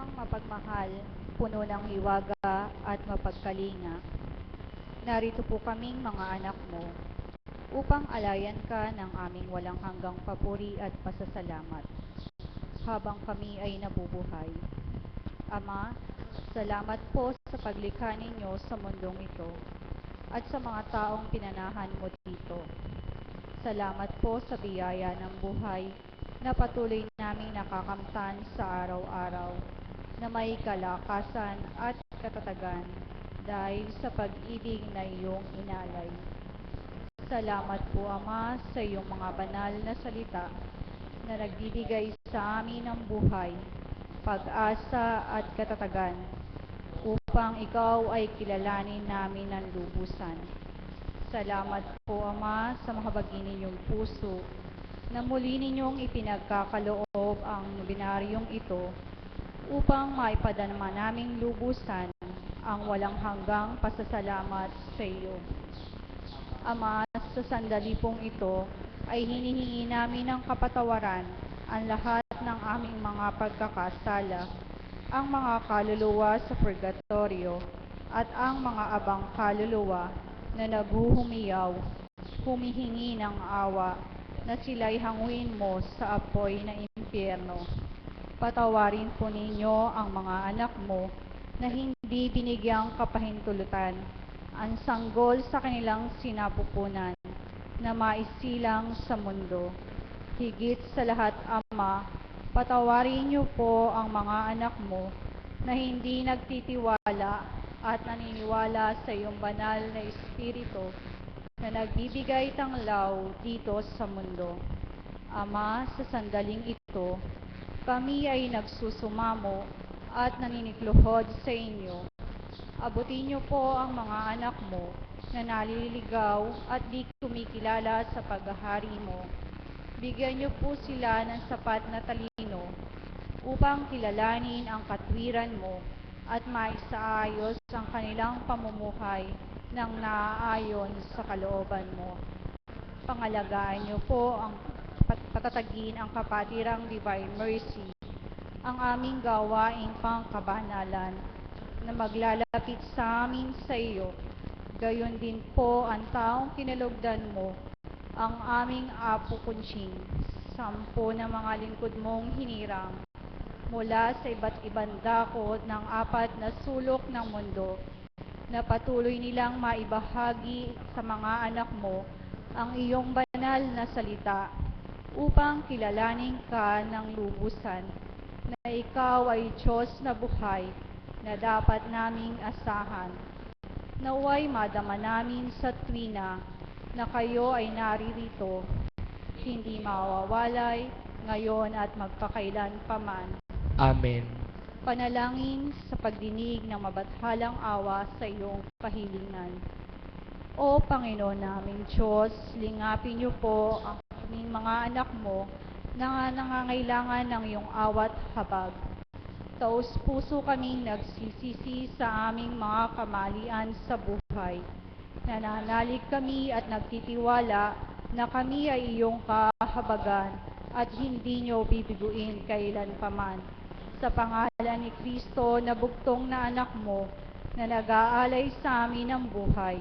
amang mapagmahal, puno ng hiwaga at mapagkalinga, narito po kaming mga anak mo upang alayan ka ng aming walang hanggang papuri at pasasalamat habang kami ay nabubuhay. Ama, salamat po sa paglikha ninyo sa mundong ito at sa mga taong pinanahan mo dito. Salamat po sa biyaya ng buhay na patuloy naming nakakamtan sa araw-araw, na may kalakasan at katatagan dahil sa pag-ibig na iyong inalay. Salamat po, Ama, sa iyong mga banal na salita na nagbibigay sa amin ng buhay, pag-asa at katatagan upang ikaw ay kilalanin namin ng lubusan. Salamat po, Ama, sa mahabagin ninyong puso na muli ninyong ipinagkakaloob ang binaryong ito upang maipadama naming lubusan ang walang hanggang pasasalamat sa iyo. Ama, sa sandali pong ito ay hinihingi namin ng kapatawaran ang lahat ng aming mga pagkakasala, ang mga kaluluwa sa purgatorio at ang mga abang kaluluwa na naghuhumiyaw, humihingi ng awa na sila'y hanguin mo sa apoy na impyerno. Patawarin po ninyo ang mga anak mo na hindi binigyang kapahintulutan ang sanggol sa kanilang sinapupunan na maisilang sa mundo. Higit sa lahat, Ama, patawarin niyo po ang mga anak mo na hindi nagtitiwala at naniniwala sa iyong banal na Espiritu na nagbibigay tanglaw dito sa mundo. Ama, sa sandaling ito, kami ay nagsusumamo at naninikluhod sa inyo. Abutin niyo po ang mga anak mo na naliligaw at di kumikilala sa paghahari mo. Bigyan niyo po sila ng sapat na talino upang kilalanin ang katwiran mo at maisaayos ang kanilang pamumuhay ng naaayon sa kalooban mo. Pangalagaan niyo po ang patatagin ang kapatirang Divine Mercy, ang aming gawaing pangkabanalan na maglalapit sa amin sa iyo. Gayon din po ang taong kinalugdan mo, ang aming Apo Kunching, 10 na mga lingkod mong hinirang mula sa iba't ibang dako ng 4 na sulok ng mundo, na patuloy nilang maibahagi sa mga anak mo ang iyong banal na salita upang kilalanin ka ng lubusan na ikaw ay Diyos na buhay na dapat naming asahan. Naway madama namin sa tuwina na kayo ay naririto, hindi mawawalay, ngayon at magpakailan paman. Amen. Panalangin sa pagdinig ng mabathalang awa sa iyong kahilingan. O Panginoon naming Diyos, lingapin niyo po ang aming mga anak mo na nangangailangan ng iyong awat habag. Taos-puso kaming nagsisisi sa aming mga kamalian sa buhay. Nananalig kami at nagtitiwala na kami ay iyong kahabagan at hindi niyo bibiguin kailanpaman. Sa pangalan ni Kristo na bugtong na anak mo na nag-aalay sa amin ng buhay.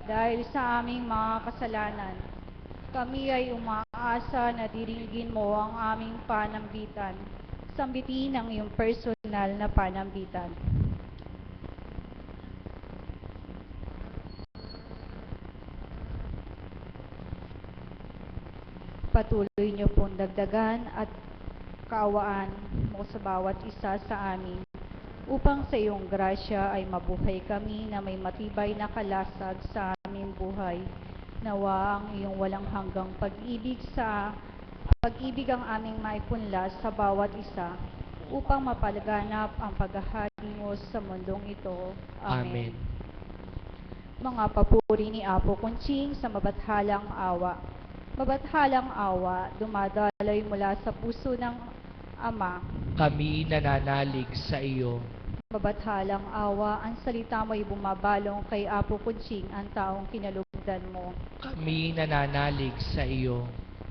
Dahil sa aming mga kasalanan, kami ay umaasa na diringgin mo ang aming panambitan. Sambitin ang iyong personal na panambitan. Patuloy niyo pong dagdagan at kaawaan mo sa bawat isa sa amin, upang sa iyong grasya ay mabuhay kami na may matibay na kalasag sa aming buhay. Nawa ang iyong walang hanggang pag-ibig ang aming maipunla sa bawat isa upang mapalaganap ang paghahari mo sa mundong ito. Amen. Amen. Mga papuri ni Apo Kunching sa mabathalang awa. Mabathalang awa, dumadaloy mula sa puso ng Ama. Kami nananalig sa iyo. Mabathalang awa, ang salita mo'y bumabalong kay Apo Kunching, ang taong kinalugdan mo. Kami nananalig sa iyo.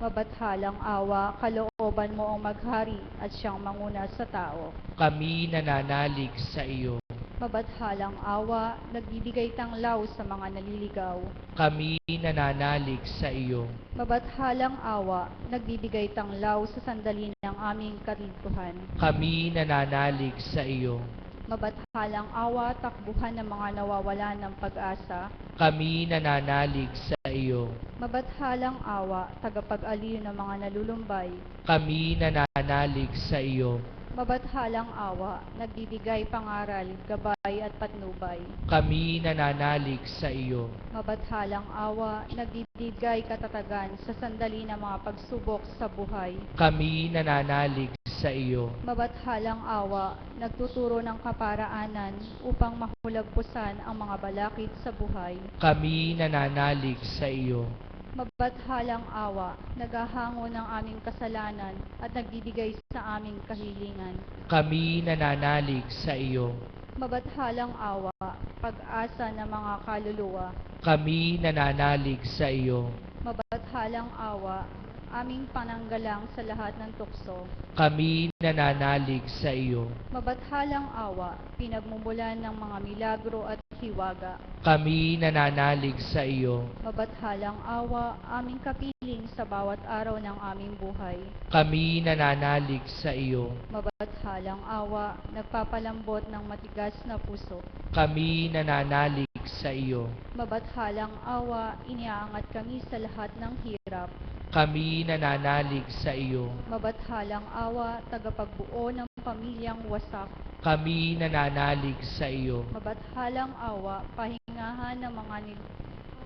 Mabathalang awa, kalooban mo ang maghari at siyang manguna sa tao. Kami nananalig sa iyo. Mabathalang awa, nagbibigay tanglaw sa mga naliligaw. Kami nananalig sa iyo. Mabathalang awa, nagbibigay tanglaw sa sandali ng aming karintuhan. Kami nananalig sa iyo. Mabathalang awa, takbuhan ng mga nawawala ng pag-asa. Kami nananalig sa iyo. Mabathalang awa, tagapag-aliw ng mga nalulumbay. Kami nananalig sa iyo. Mabathalang awa, nagbibigay pangaral, gabay at patnubay. Kami nananalig sa iyo. Mabathalang awa, nagbibigay katatagan sa sandali ng mga pagsubok sa buhay. Kami nananalig sa iyo. Mabathalang awa, nagtuturo ng kaparaanan upang mahulagpusan ang mga balakid sa buhay. Kami nananalig sa iyo. Mabathalang awa, naghahango ng aming kasalanan at nagbibigay sa aming kahilingan. Kami nananalig sa iyo. Mabathalang awa, pag-asa ng mga kaluluwa. Kami nananalig sa iyo. Mabathalang awa, aming pananggalang sa lahat ng tukso. Kami nananalig sa iyo. Mabathalang awa, pinagmumulan ng mga milagro at hiwaga. Kami nananalig sa iyo. Mabathalang awa, aming kapiling sa bawat araw ng aming buhay. Kami nananalig sa iyo. Mabathalang awa, nagpapalambot ng matigas na puso. Kami nananalig sa iyo. Mabathalang awa, iniaangat kami sa lahat ng hirap. Kami nananalig sa iyo. Mabathalang awa, tagapagbuo ng pamilyang wasak. Kami nananalig sa iyo. Mabathalang awa, pahingahan ng mga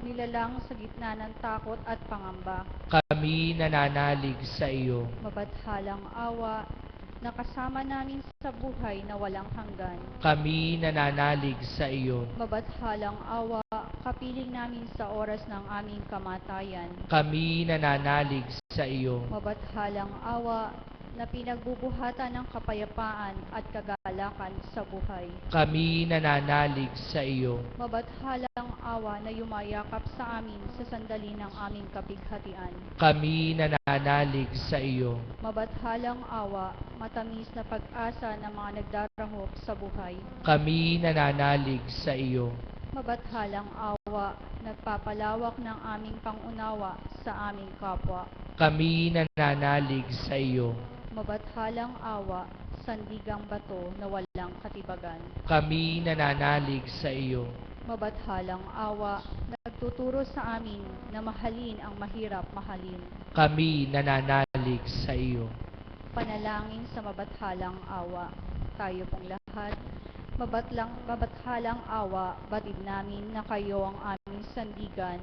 nilalang sa gitna ng takot at pangamba. Kami nananalig sa iyo. Mabathalang awa, nakasama namin sa buhay na walang hanggan. Kami nananalig sa iyo. Mabathalang awa, kapiling namin sa oras ng aming kamatayan. Kami nananalig sa iyo. Mabathalang awa, na pinagbubuhatan ng kapayapaan at kagalakan sa buhay. Kami nananalig sa iyo. Mabathalang awa na yumayakap sa amin sa sandali ng aming kapighatian. Kami nananalig sa iyo. Mabathalang awa, matamis na pag-asa ng mga nagdarahop sa buhay. Kami nananalig sa iyo. Mabathalang awa, nagpapalawak ng aming pangunawa sa aming kapwa. Kami nananalig sa iyo. Mabathalang awa, sandigang bato na walang katibagan. Kami nananalig sa iyo. Mabathalang awa, nagtuturo sa amin na mahalin ang mahirap mahalin. Kami nananalig sa iyo. Panalangin sa mabathalang awa. Tayo pong lahat, mabathalang awa, batid namin na kayo ang aming sandigan.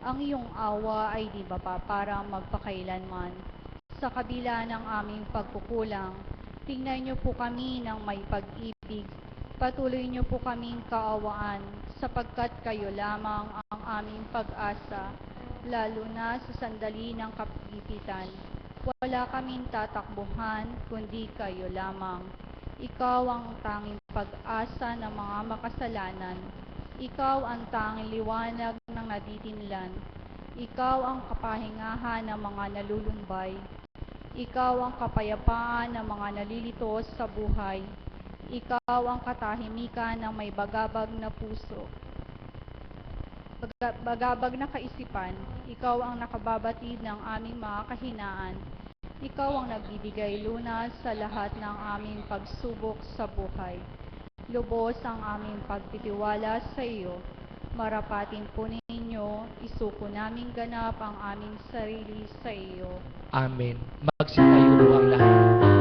Ang iyong awa ay di mapaparang magpakailanman. Sa kabila ng aming pagkukulang, tingnan niyo po kami ng may pag-ibig. Patuloy niyo po kaming kaawaan, sapagkat kayo lamang ang aming pag-asa, lalo na sa sandali ng kapigitan. Wala kaming tatakbuhan, kundi kayo lamang. Ikaw ang tanging pag-asa ng mga makasalanan. Ikaw ang tanging liwanag ng naditinlan. Ikaw ang kapahingahan ng mga nalulumbay. Ikaw ang kapayapaan ng mga nalilito sa buhay. Ikaw ang katahimikan ng may bagabag na puso. Bagabag na kaisipan. Ikaw ang nakababatid ng aming mga kahinaan. Ikaw ang nagbibigay lunas sa lahat ng aming pagsubok sa buhay. Lubos ang aming pagtitiwala sa iyo. Marapatin po ninyo, isuko naming ganap ang aming sarili sa iyo. Amen. Magsitayo po ang lahat.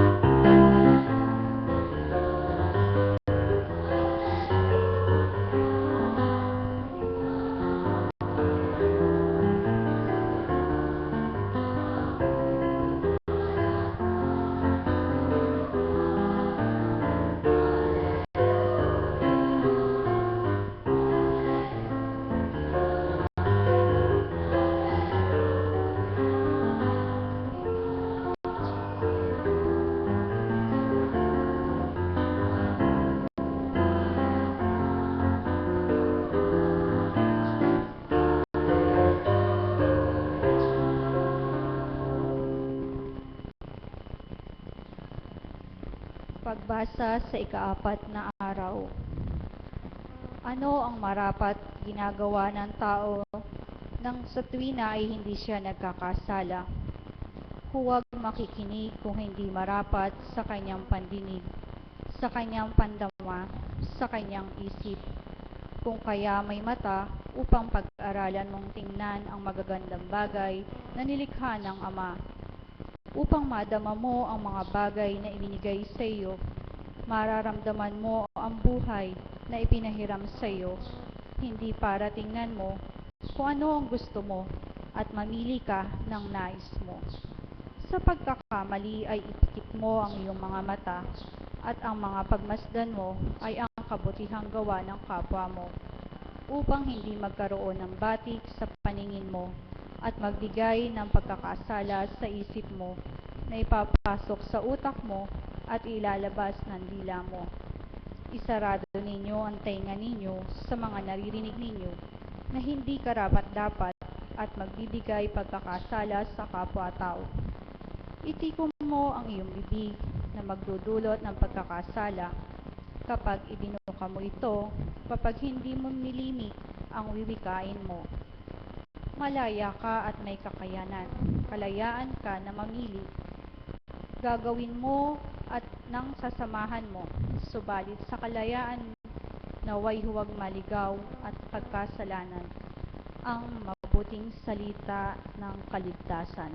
Pagbasa sa ika-4 na araw. Ano ang marapat ginagawa ng tao nang sa tuwina ay hindi siya nagkakasala? Huwag makikinig kung hindi marapat sa kanyang pandinig, sa kanyang pandama, sa kanyang isip. Kung kaya may mata upang pag-aralan mong tingnan ang magagandang bagay na nilikha ng Ama, upang madama mo ang mga bagay na ibinigay sa iyo, mararamdaman mo ang buhay na ipinahiram sa iyo, hindi para tingnan mo kung ano ang gusto mo at mamili ka ng nais mo. Sa pagkakamali ay ipikit mo ang iyong mga mata at ang mga pagmasdan mo ay ang kabutihang gawa ng kapwa mo, upang hindi magkaroon ng batik sa paningin mo at magbigay ng pagkakasala sa isip mo na ipapasok sa utak mo at ilalabas ng dila mo. Isarado ninyo ang tainga ninyo sa mga naririnig ninyo na hindi karapat-dapat at magbibigay pagkakasala sa kapwa-tao. Itikom mo ang iyong bibig na magdudulot ng pagkakasala kapag ibinuka mo ito, kapag hindi mo nilimik ang wiwikain mo. Malaya ka at may kakayanan, kalayaan ka na mamili. Gagawin mo at nang sasamahan mo, subalit sa kalayaan naway huwag maligaw at pagkasalanan ang mabuting salita ng kaligtasan.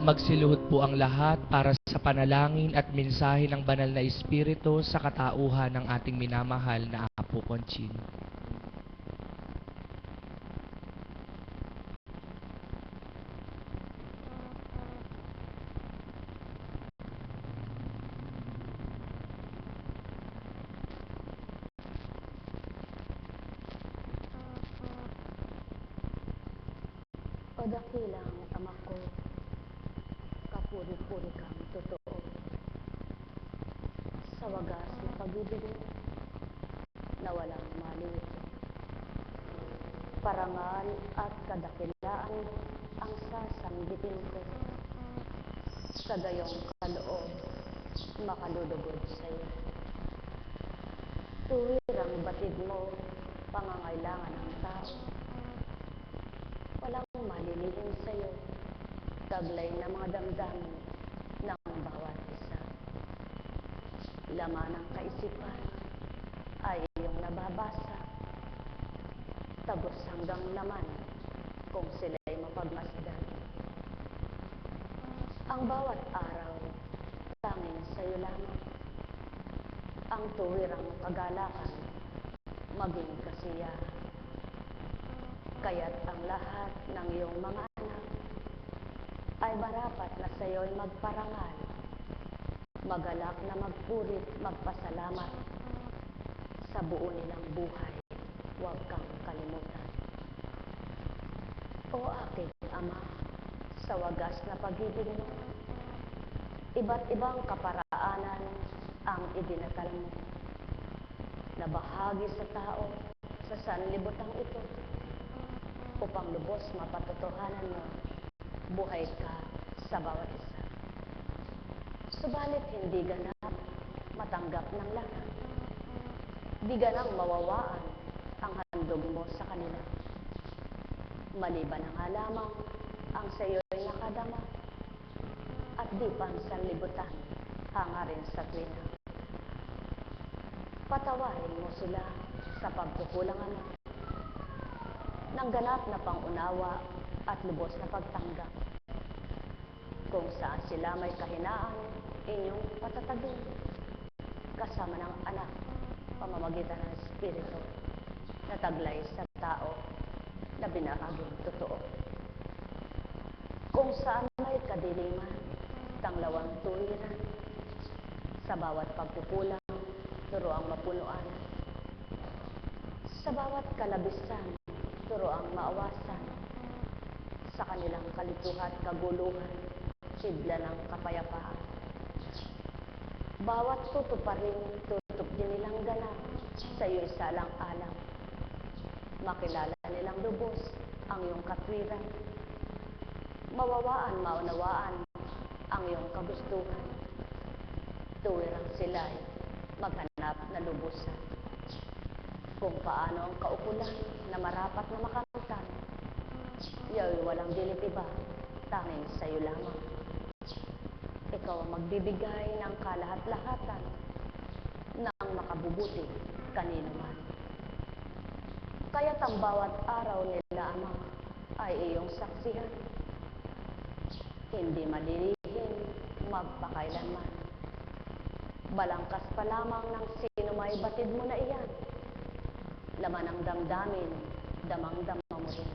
Magsiluhod po ang lahat para sa panalangin at mensahe ng banal na Espiritu sa katauhan ng ating minamahal na Apo Conching. O dakilang Ama ko, kapuri-puri kang totoo. Sa wagas na pag-ibig mo, na walang maliwit. Parangal at kadakilaan mo ang sasanggitin ko. Sa gayong kaloob, makalulugod sa iyo. Tuwirang batid mo, pangangailangan ng tao. Walang malilihim sa iyo, taglay na mga damdamin ng bawat isa. Laman ng kaisipan ay iyong nababasa, tabos hanggang laman kung sila'y mapagmasdan. Ang bawat araw, tanging sa iyo lamang, ang tuwirang kagalakan, maging kasiyahan. Kaya't ang lahat ng iyong mga anak ay marapat na sa iyo'y magparangal, magalak na magpurit, magpasalamat sa buo nilang buhay. Huwag kang kalimutan. O aking Ama, sa wagas na pag-ibig mo, iba't ibang kaparaanan ang idinakal mo na bahagi sa tao sa sanlibutan ito, upang lubos mapatotohanan mo, buhay ka sa bawat isa. Subalit hindi ganap matanggap ng lahat. Di ganang mawawaan ang handog mo sa kanila. Maliban na nga lamang ang sa iyo'y nakadama at di pansanlibutan hangarin sa tuwina. Patawarin mo sila sa pagkukulangan mo ng ganap na pangunawa at lubos na pagtanggap. Kung saan sila may kahinaan, inyong patatagin, kasama ng anak, pamamagitan ng Espiritu, na taglay sa tao na binahaging totoo. Kung saan may kadiliman, tanglawang tuwiran, Sa bawat pagkukulang, turo ang mapunuan. Sa bawat kalabisan, turo ang maawasan. Sa kanilang kalituhan, kaguluhan, sigla ng kapayapaan. Bawat tutuparin, tutup din nilang ganap, sa iyo isa lang alam. Makilala nilang lubos ang iyong katwiran. Mawawaan, maunawaan ang iyong kagustuhan. Tuwirang sila'y maghanap na lubusan. Kung paano ang kaukulan na marapat na makamtan, iya'y walang dilip iba, tanging sa'yo lamang. Ikaw ang magbibigay ng kalahat-lahatan ng makabubuti kanino man. Kaya't ang bawat araw nila, Ama, ay iyong saksihan. Hindi malilihin magpakailanman. Balangkas pa lamang ng sino may batid mo na iyan. Laman ang damdamin, damang-dama mo rin.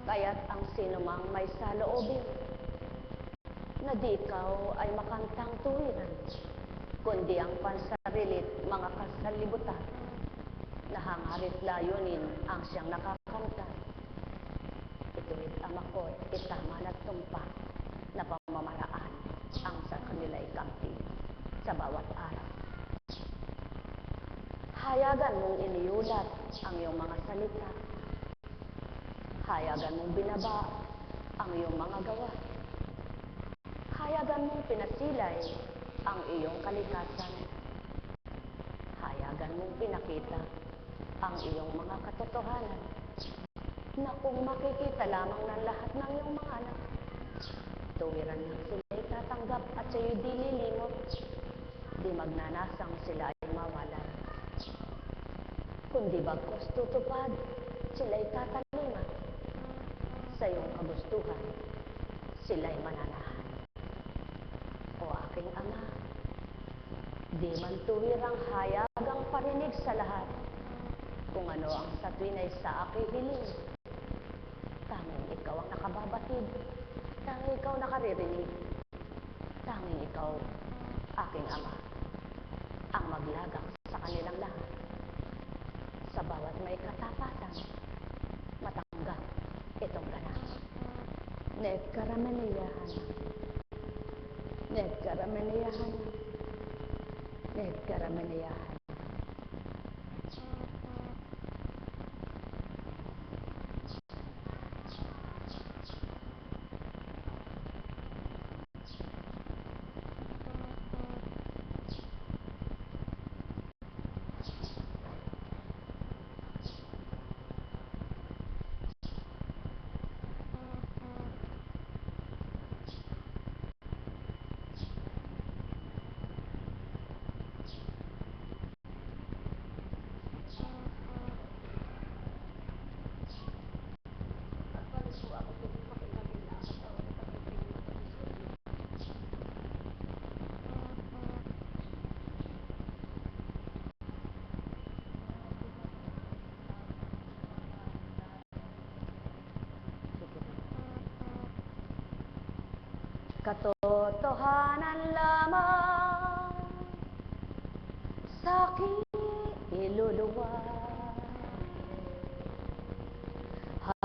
Kaya't ang sino mang may saloobin, na di ikaw ay makantang tuwiran, kundi ang pansarilit mga kasalibutan, na hangarit layunin ang siyang nakakanta. Ito'y Ama ko't itama na tumpak na pamamaraan ang sa kanila'y kampi sa bawat araw. Hayagan mong iniulat ang iyong mga salita. Hayagan mong binaba ang iyong mga gawa. Hayagan mong pinasilay ang iyong kalikasan. Hayagan mong pinakita ang iyong mga katotohanan, na kung makikita lamang ng lahat ng iyong mga anak, tuwiran lang sila'y tatanggap at sa'yo'y di lilimot, di magnanasang sila ay mawalan. Kundi bagkos tutupad, sila'y tataliman, sa iyong kagustuhan, sila'y mananahan. O aking Ama, di man tuwirang hayagang parinig sa lahat, kung ano ang sa tuwinay sa aking hiling. Tanging ikaw ang nakababatid, tanging ikaw nakaririnig, tanging ikaw, aking Ama, ang maglagak sa kanilang lahat. Sa bawat may katapatan, matanggap itong ganap. Nekaramaniyahan, nekaramaniyahan, nekaramaniyahan. Katotohanan lamang sa aking iluluwa.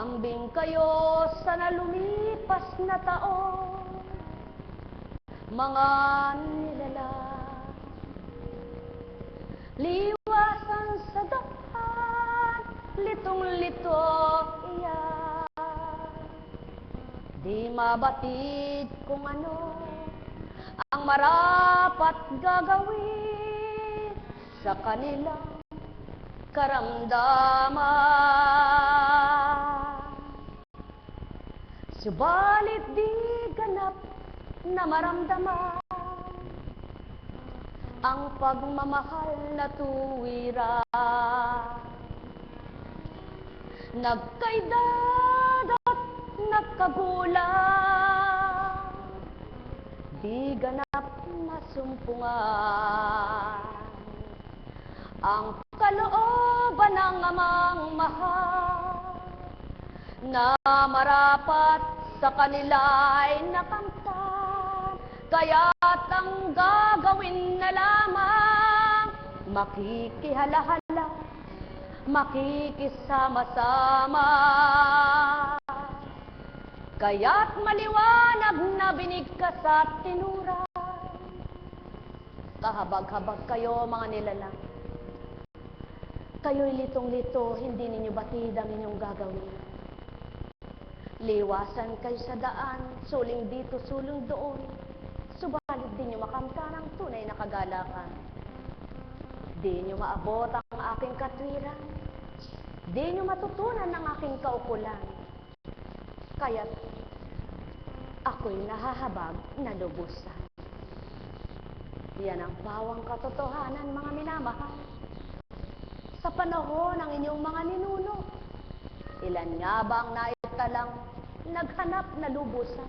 Hambing kayo sa nalumipas na taon, mga nilalang. Liwasan sa daan, litong-lito iyan. Di mabatid kung ano ang marapat gagawin sa kanilang karamdaman. Subalit di ganap na maramdaman ang pagmamahal na tuwiran. Nagkaedad at nagkagulang, di ganap na sumpungan ang kalooban ng amang mahal, na marapat sa kanila'y nakamtan. Kaya't ang gagawin na lamang, makikihalahala, makikisama-sama. Kaya't maliwanag na binigkas at tinuran. Kahabag-habag kayo mga nilalang. Kayo'y litong-lito, hindi ninyo batid ang inyong gagawin. Liwasan kayo sa daan, suling dito, suling doon. Subalit di nyo makamtan ang tunay na kagalakan. Di nyo maabot ang aking katwiran. Di nyo matutunan ang aking kaukulan. Kaya't ako'y nahahabag na lubusan. Yan ang pawang katotohanan, mga minamahal. Sa panahon ng inyong mga ninuno, ilan nga ba ang naitalang naghanap na lubusan,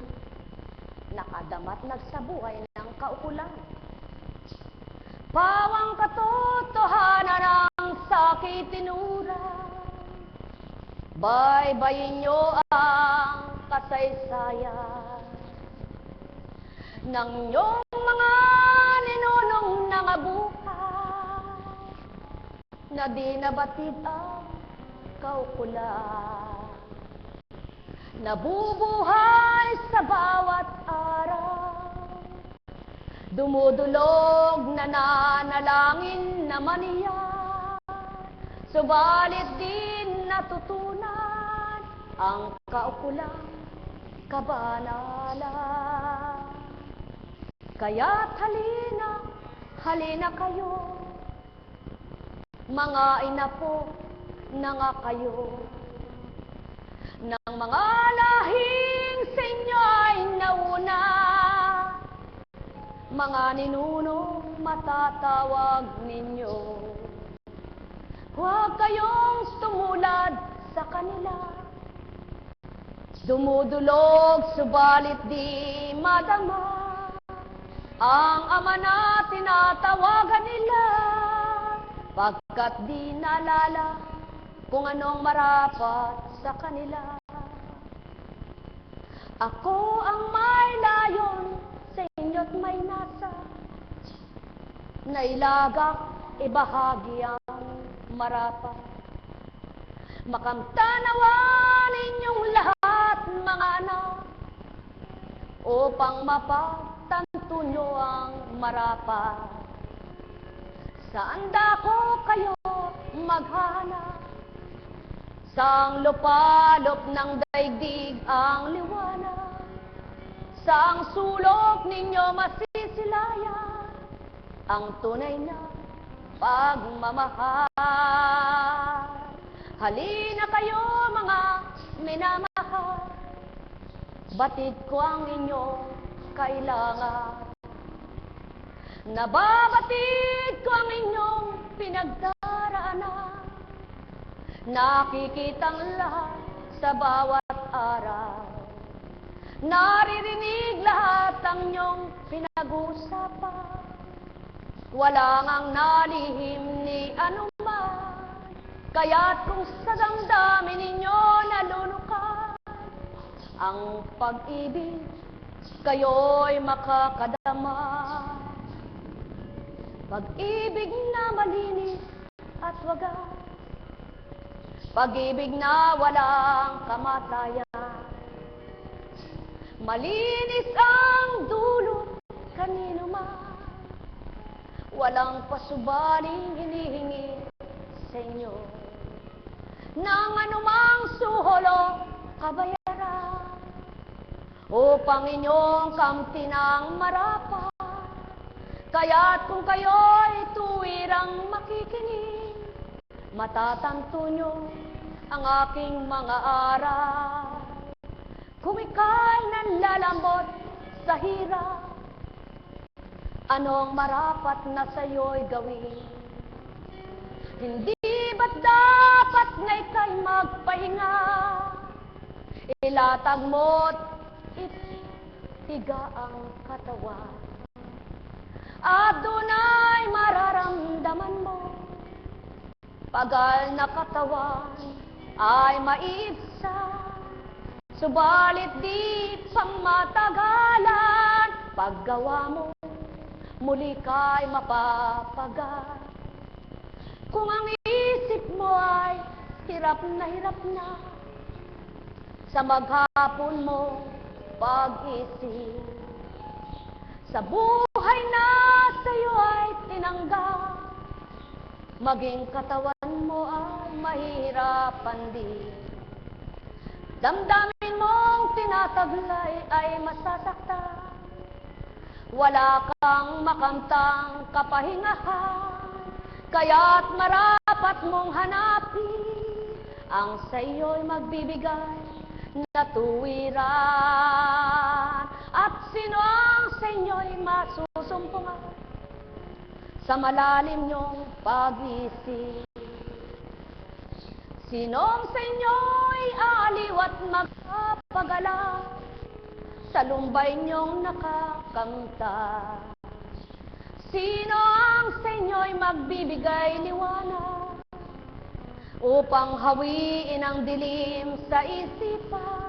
nakadamat nagsabuhay ng kaukulan? Pawang katotohanan ang sakit tinuran. Baybayin nyo ang kasaysayan ng inyong mga ninunong nangabuhay, na di nabatid ang kaukulan. Nabubuhay sa bawat araw, dumudulog, nananalangin naman iyan. Subalit din natutunan ang kaukulang kabanalan. Kaya't halina, halina kayo, mga inapo na nga kayo, ng mga lahing sa inyo ay nauna. Mga ninuno, matatawag ninyo. Huwag kayong tumulad sa kanila. Dumudulog, subalit di madama ang ama na tinatawagan nila, pagkat di nalala kung anong marapat sa kanila. Ako ang may layon, sa inyo't may nasa, nailagak, ibahagi ang marapat. Makamtanawan ninyong lahat, mga anak, upang mapagtanto nyo ang marapat. Saan dako kayo maghanap? Sang lupalop ng daigdig ang liwanag, sang sulok ninyo masisilayan ang tunay na pagmamahal. Halina kayo mga minamahal, batid ko ang inyong kailangan. Nababatid ko ang inyong pinagdaraanan. Nakikitang lahat sa bawat araw. Naririnig lahat ang inyong pinag-usapan. Wala ngang nalihim ni anuman. Kaya't kung sa damdamin ninyo nalulukan ang pag-ibig, kayo'y makakadama. Pag-ibig na malinis at wagas, pag-ibig na walang kamatayan. Malinis ang dulot kanino man, walang pasubaling hinihingi sa inyo ng anumang suhol o kabayaran, upang inyong kamtinang marapat. Kaya't kung kayo'y tuwirang makikinig, matatanto nyo ang aking mga aral. Kung ika'y nanlalambot sa hirap, anong marapat na sa'yo'y gawin? Hindi ba't dapat na ika'y magpahinga? Ilatag mo't itiga ang katawan, at doon ay mararamdaman mo, pagal na katawan ay maiibsa. Subalit di pang matagalan, paggawa mo, muli ka'y mapapagat. Kung ang isip mo ay hirap na sa maghapon mo pag-isip, sa buhay na sa'yo ay tinanggap, maging katawan mo ay mahirapan din. Damdamin mong tinataglay ay masasaktan, wala kang makamtang kapahingahan, kaya't marapat mong hanapin ang sa'yo'y magbibigay na tuwiran. At sino ang sa inyo'y masusumpungan sa malalim niyong pag-isip? Sinong sa inyo'y aaliw at magpapagala sa lumbay niyong nakakamta? Sino ang sa inyo'y magbibigay liwanag upang hawiin ang dilim sa isipan?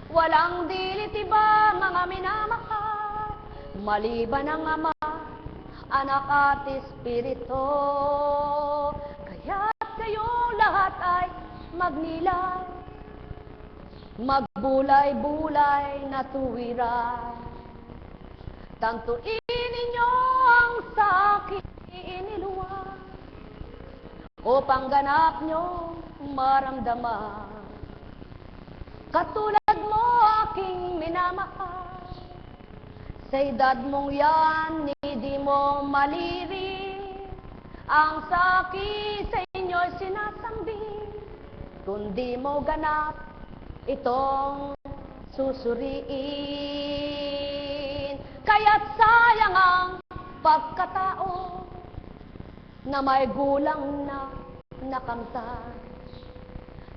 Walang dilit iba, mga minamahal, maliban ang Ama, Anak at Espiritu. Kaya't kayong lahat ay magnilay, magbulay-bulay na tuwiran. Tantuin ninyo ang sa akin iniluwag, upang ganap nyo maramdaman. Katulad mo aking minamahal, sa edad mong yan, di mo maliri ang saki sa inyo'y sinasambit, kundi mo ganap itong susuriin. Kaya't sayang ang pagkatao na may gulang na nakamtan,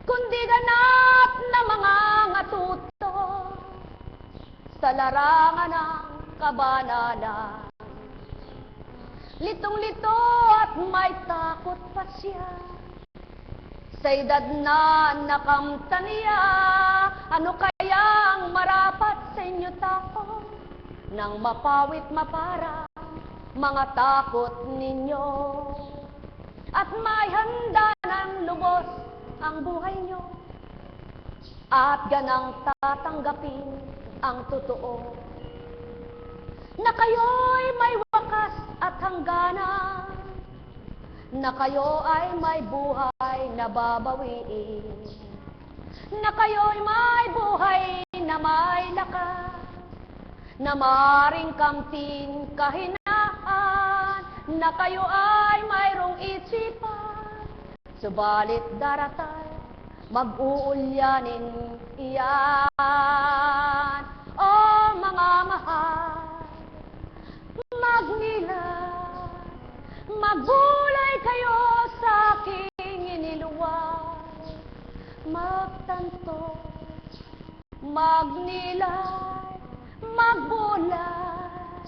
kundi ganap na mga ngatuto sa larangan ng kabanalan. Litong-lito at may takot pa siya sa edad na nakamtan niya. Ano kaya ang marapat sa inyo tao nang mapawit mapara mga takot ninyo? At may handa ng lubos ang buhay nyo, at ganang tatanggapin ang totoo na kayo'y may wakas at hangganan, na kayo ay may buhay na babawiin, na kayo'y may buhay na may lakas, na maring kamtin kahinaan, na kayo ay mayroong isipan, subalit daratay mag-uulyanin iyan. O mga mahal, magnilay, magbulay kayo sa aking iniluwag, magtanto, magnilay, magbulay.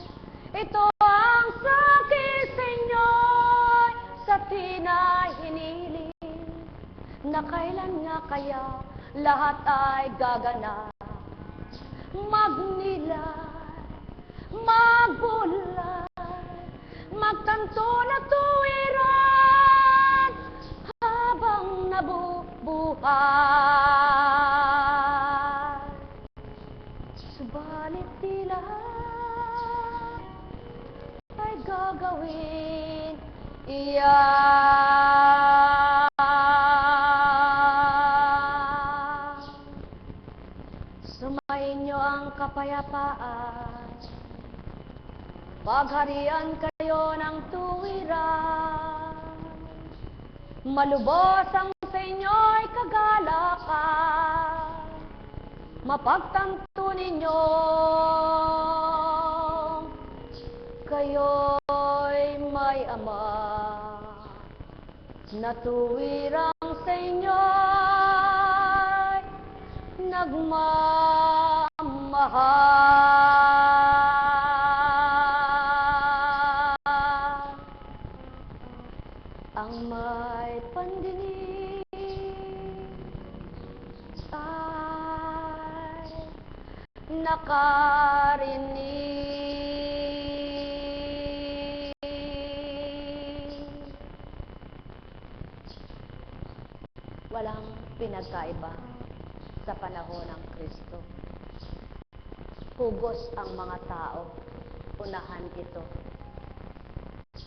Ito ang sakit sa inyo'y sa tinay hiniling, na kailan nga kaya lahat ay gaganap. Magnilay, magbulay, magtanto na tuwiran habang nabubuhay. Subalit di lahat ay gagawin iyan. Sumayin niyo ang kapayapaan, pagharian kayo ng tuwiran, malubos ang sa inyo'y kagalakan, mapagtanto ninyo kayo'y may Ama na tuwirang sa inyo'y nagmamahal. Ang may pandinig ay nakarinig. Walang pinagkaiba sa panahon ng Kristo. Hugos ang mga tao, unahan ito.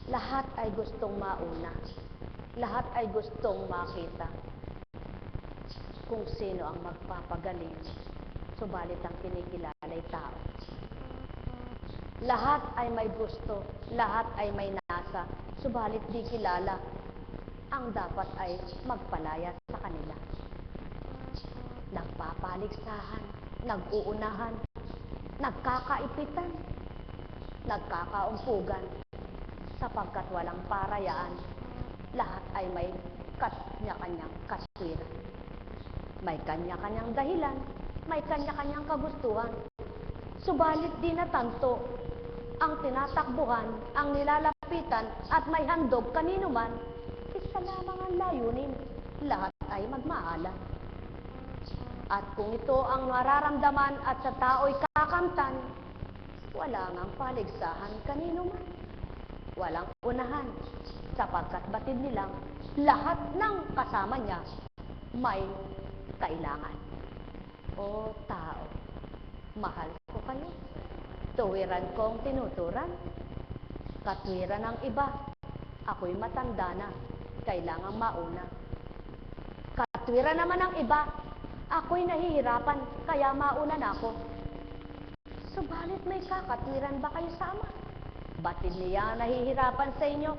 Lahat ay gustong mauna. Lahat ay gustong makita kung sino ang magpapagaling. Subalit ang kinikilala ay tao. Lahat ay may gusto, lahat ay may nasa, subalit di kilala. Ang dapat ay magpalaya sa kanila. Nagpapaligsahan, nag-uunahan, nagkakaipitan, nagkakaumpugan, sapagkat walang parayaan. Lahat ay may kanya-kanyang katwiran. May kanya-kanyang dahilan, may kanya-kanyang kagustuhan. Subalit di natanto ang tinatakbuhan, ang nilalapitan at may handog kanino man. Isa lamang ang layunin, lahat ay magmahalan. At kung ito ang nararamdaman at sa tao'y kakamtan, wala ngang paligsahan kanino man. Walang unahan, sapagkat batid nilang lahat ng kasama niya may kailangan. O tao, mahal ko kayo. Tuwiran kong tinuturan. Katwiran ng iba. Ako'y matanda na, kailangang mauna. Katwiran naman ng iba. Ako'y nahihirapan, kaya mauna na ako. Subalit may kakatwiran ba kayo sa Ama? Batid niya nahihirapan sa inyo?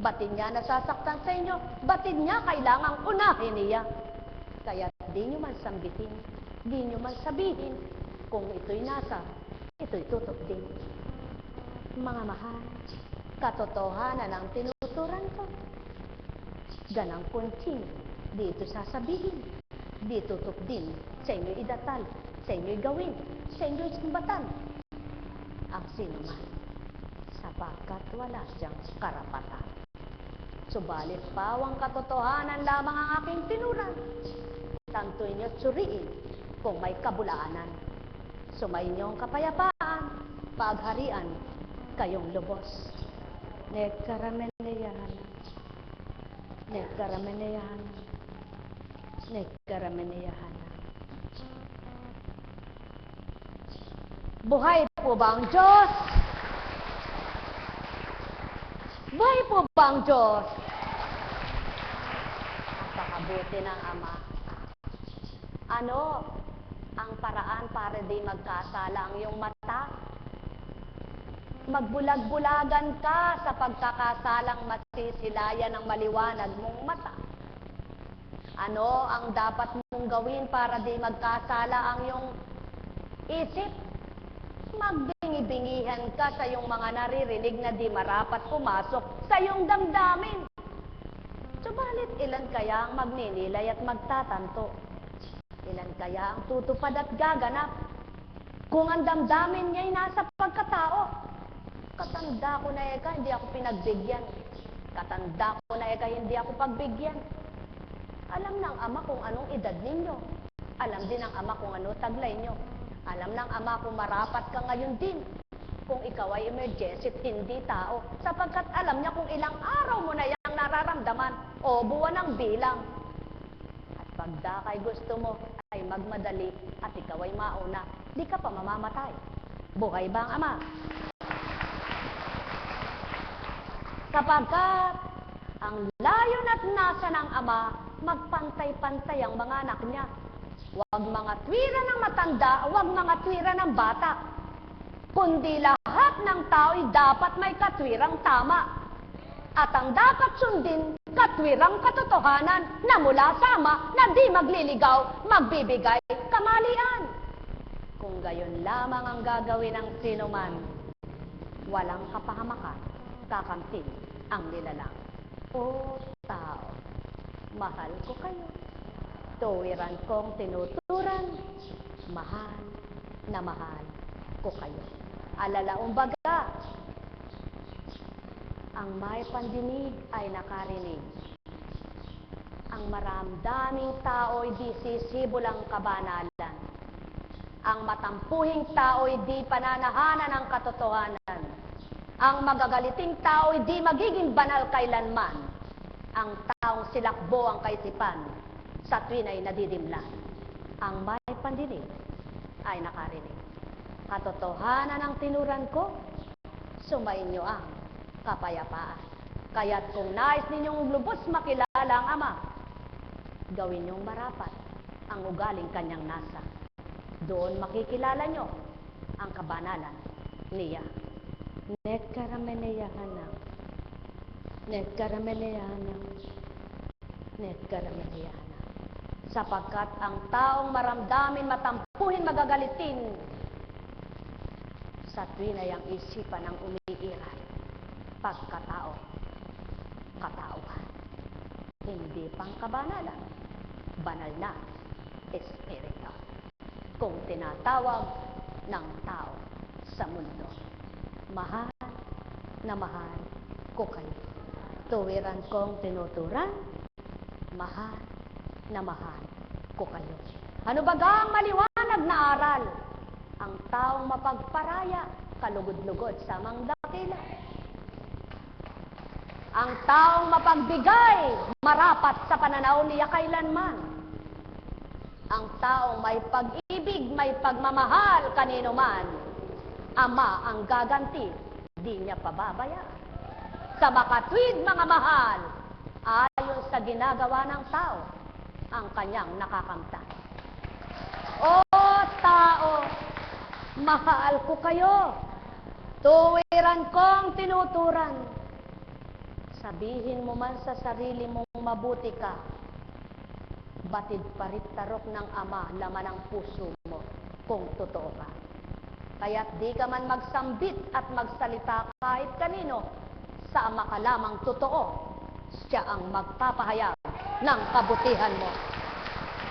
Batid niya nasasaktan sa inyo? Batid niya kailangang unahin niya? Kaya di nyo man sambitin, di nyo man sabihin, kung ito'y nasa, ito'y tutok din. Mga mahal, katotohanan ang tinuturan ko. Ganang kunting, dito sasabihin, di tutok din, sa inyo'y idatal, sa inyo'y gawin, sa inyo'y sumbatan. Ang sino man, sapagkat wala siyang karapatan. Subalit pawang katotohanan lamang ang aking tinuran. Tantoy niyo't suriin kung may kabulaanan. Sumainyo ang kapayapaan, pagharian, kayong lubos. Nekarameneyahan, nekarameneyahan, nekarameneyahan. Buhay po ba ang Diyos? Buhay po ba ang Diyos? Napakabuti ng Ama. Ano ang paraan para di magkasala ang iyong mata? Magbulag-bulagan ka sa pagkakasalang masisilayan ng maliwanag mong mata. Ano ang dapat mong gawin para di magkasala ang iyong isip? Magbingi-bingihan ka sa iyong mga naririnig na di marapat pumasok sa iyong damdamin. Subalit ilan kaya ang magninilay at magtatanto? Ilan kaya ang tutupad at gaganap? Kung ang damdamin niya'y nasa pagkatao. Katanda ko na eka, hindi ako pinagbigyan. Katanda ko na eka, hindi ako pagbigyan. Alam ng Ama kung anong edad ninyo. Alam din ng Ama kung ano taglay nyo. Alam ng Ama kung marapat ka ngayon din. Kung ikaw ay emergency, hindi tao. Sapagkat alam niya kung ilang araw mo na yang nararamdaman o buwan ng bilang. At pagdakay gusto mo ay magmadali at ikaw ay mauna, di ka pa mamamatay. Buhay ba ang Ama? Sapagkat ang layon at nasa ng Ama, magpantay-pantay ang mga anak niya. Huwag mga twira ng matanda, huwag mga twira ng bata. Kundi lahat ng tao'y dapat may katwirang tama. At ang dapat sundin, katwirang katotohanan na mula sa Ama na di magliligaw, magbibigay kamalian. Kung gayon lamang ang gagawin ng sino man, walang kapahamakan, kakamtin ang nilalang. O tao, mahal ko kayo. Tuwiran kong tinuturan, mahal na mahal ko kayo. Alalaong baga, ang may pandinig ay nakarinig. Ang maramdaming tao'y di sisibulang kabanalan. Ang matampuhing tao'y di pananahanan ng katotohanan. Ang magagaliting tao'y di magiging banal kailanman. Ang taong silakbo ang kaisipan, sa tuwin ay nadidimlan. Ang may pandinig ay nakarinig. Katotohanan ang tinuran ko, sumainyo ang kapayapaan. Kaya't kung nais ninyong lubos makilala ang Ama, gawin niyong marapat ang ugaling kanyang nasa. Doon makikilala nyo ang kabanalan niya. Netkarameneyahanang, netkarameneyahanang, netkarameneyahanang. Sapagkat ang taong maramdamin, matampuhin, magagalitin, sa tuwin ay ang isipan ng umiiral, pagkatao, katauhan. Hindi pang kabanalan, banal na espiritu. Kung tinatawag ng tao sa mundo, mahal na mahal ko kayo. Tuwiran kong tinuturan, mahal na mahal ko kayo. Ano bagang maliwanag na aral? Ang taong mapagparaya, kalugod-lugod sa mga dakila. Ang taong mapagbigay, marapat sa pananaw niya kailanman. Ang taong may pag-ibig, may pagmamahal kanino man, Ama ang gaganti, di niya pababayaan. Sa makatwid mga mahal, ayon sa ginagawa ng tao, ang kanyang nakakamtan. O tao, mahal ko kayo, tuwiran kong tinuturan. Sabihin mo man sa sarili mong mabuti ka, batid parit tarok ng Ama, laman ang puso mo, kung totoo ka. Kaya't di ka man magsambit at magsalita kahit kanino, sa Ama ka lamang totoo, siya ang magpapahayag ng kabutihan mo.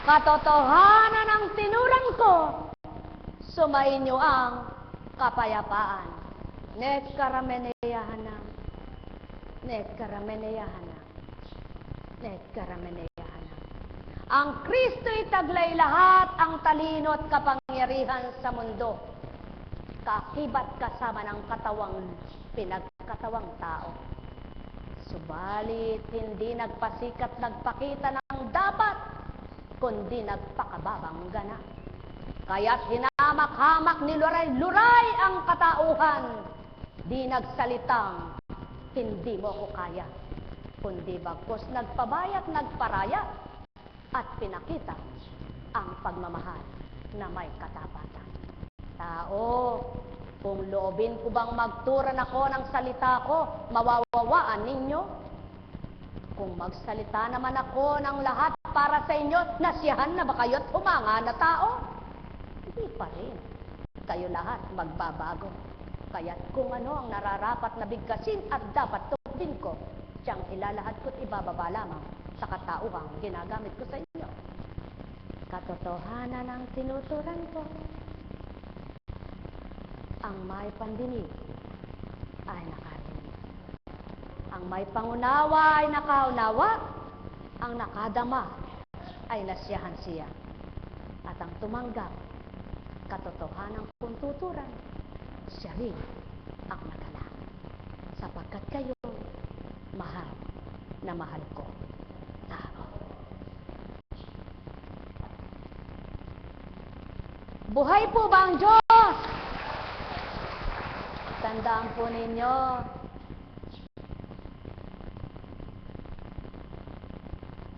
Katotohanan ang tinuran ko, sumainyo ang kapayapaan. Netkarameneyahanang, netkarameneyahanang, netkarameneyahanang. Ang Kristo'y taglay lahat ang talino at kapangyarihan sa mundo. Kakibat kasama ng katawang pinagkatawang tao. Subalit hindi nagpasikat, nagpakita ng dapat, kundi nagpakababang gana. Kaya't hinamak-hamak ni luray-luray ang katauhan. Di nagsalitang, hindi mo ko kaya, kundi bagkos nagpabayat, nagparaya, at pinakita ang pagmamahal na may katapatan. Tao, kung loobin ko bang magturan ako ng salita ko, mawawawaan ninyo? Kung magsalita naman ako ng lahat para sa inyo, nasiyahan na ba kayo't humanga na tao? Hindi pa rin. Kayo lahat magbabago. Kaya't kung ano ang nararapat na bigkasin at dapat tubin ko, siyang ilalahad ko't ibababa lamang sa katauhang ginagamit ko sa inyo. Katotohanan ang tinuturan ko. Ang may pandinig ay nakarinig. Ang may pangunawa ay nakaunawa. Ang nakadama ay nasiyahan siya. At ang tumanggap, katotohanan kung tuturan, siya rin ang nagala. Sapagkat kayo, mahal na mahal ko, tao. Buhay po ba ang Diyos? Tandaan po ninyo,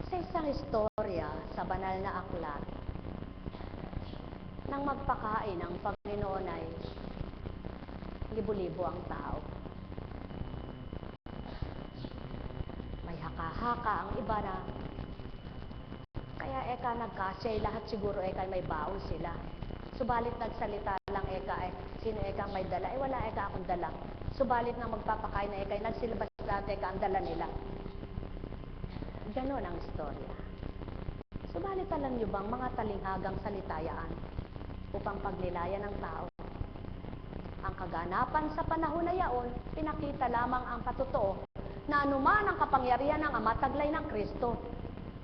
sa isang istorya sa banal na aklat, nang magpakain ang Panginoon ay libo-libo ang tao. May haka-haka ang iba na, kaya eka nagkasya, lahat siguro eka may baon sila. Subalit nagsalita lang eka sino eka may dala? Wala eka akong dala. Subalit nang magpapakain na eka, nagsilabas lahat eka ang dala nila. Ganon ang istorya. Subalit alam nyo bang mga talinghagang salitayaan upang pagnilayan ng tao? Ang kaganapan sa panahon na yaon, pinakita lamang ang patotoo na anuman ang kapangyarihan ng Ama, taglay ng Kristo.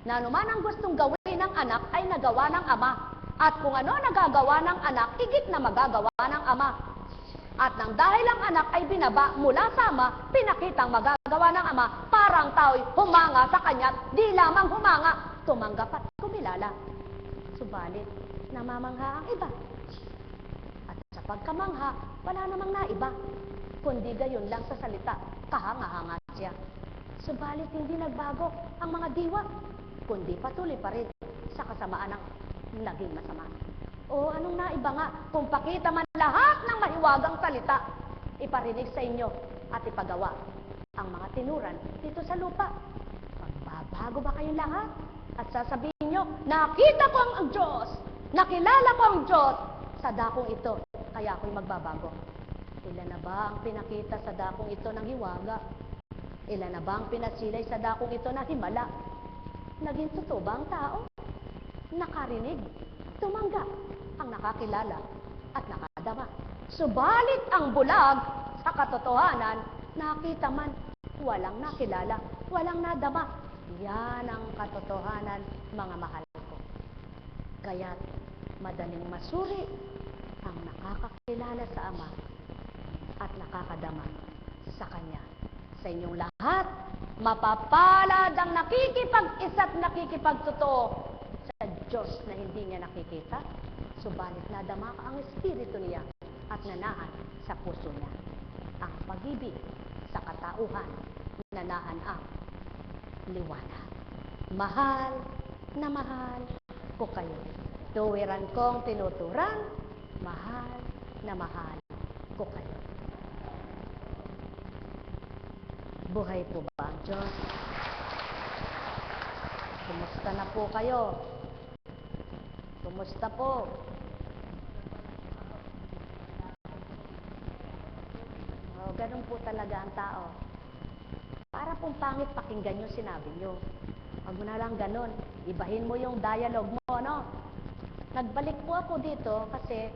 Na anuman ang gustong gawin ng anak ay nagawa ng Ama. At kung ano nagagawa ng anak, higit na magagawa ng ama. At nang dahil ang anak ay binaba mula sa ama, pinakitang magagawa ng ama, parang tao'y humanga sa kanya't di lamang humanga, tumanggap at kumilala. Subalit, namamangha ang iba. At sa pagkamangha, wala namang naiba, kundi gayon lang sa salita, kahanga-hanga siya. Subalit hindi nagbago ang mga diwa, kundi patuloy pa rin sa kasamaan ng naging masama. O anong naiba nga kung pakita man lahat ng mahiwagang salita, iparinig sa inyo at ipagawa ang mga tinuran dito sa lupa. Magbabago ba kayong lahat? At sasabihin nyo, nakita ko ang Diyos, nakilala ko ang Diyos sa dakong ito, kaya ako'y magbabago. Ilan na ba ang pinakita sa dakong ito ng hiwaga? Ilan na ba ang pinasilay sa dakong ito ng himala? Naging totoo ba ang tao? Nakarinig, tumanggap ang nakakilala at nakadama. Subalit ang bulag sa katotohanan, nakita man, walang nakilala, walang nadama. Yan ang katotohanan, mga mahal ko. Kaya't madaling masuri ang nakakakilala sa Ama at nakakadama sa Kanya. Sa inyong lahat, mapapalad ang nakikipag-isa't nakikipagtotoo sa Diyos na hindi niya nakikita, subalit nadama ang Espiritu niya at nanahan sa puso niya. Ang pag-ibig sa katauhan, nanahan ang liwanag. Mahal na mahal ko kayo. Tuwiran kong tinuturan, mahal na mahal ko kayo. Buhay po ba ang Diyos? Kumusta na po kayo? Kumusta po? Ganun po talaga ang tao. Para pong pangit pakinggan yung sinabi nyo. Huwag mo na lang ganun. Ibahin mo yung dialogue mo, no? Nagbalik po ako dito kasi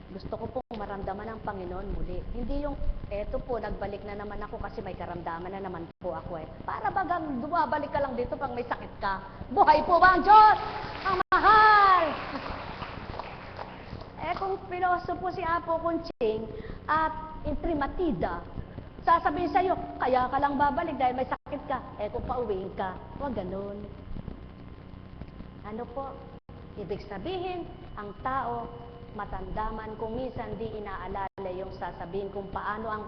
gusto ko pong maramdaman ng Panginoon muli. Hindi yung, eto po, nagbalik na naman ako kasi may karamdaman na naman po ako eh. Para bagang dumabalik ka lang dito pag may sakit ka. Buhay po ba ang Diyos? Ang mahal! Kung pilosopo si Apo Kunching at Intrimatida, sasabihin sa'yo, kaya ka lang babalik dahil may sakit ka. Kung pauwiin ka, huwag ganun. Ano po? Ibig sabihin, ang tao, matanda man kung minsan di inaalala yung sasabihin kung paano ang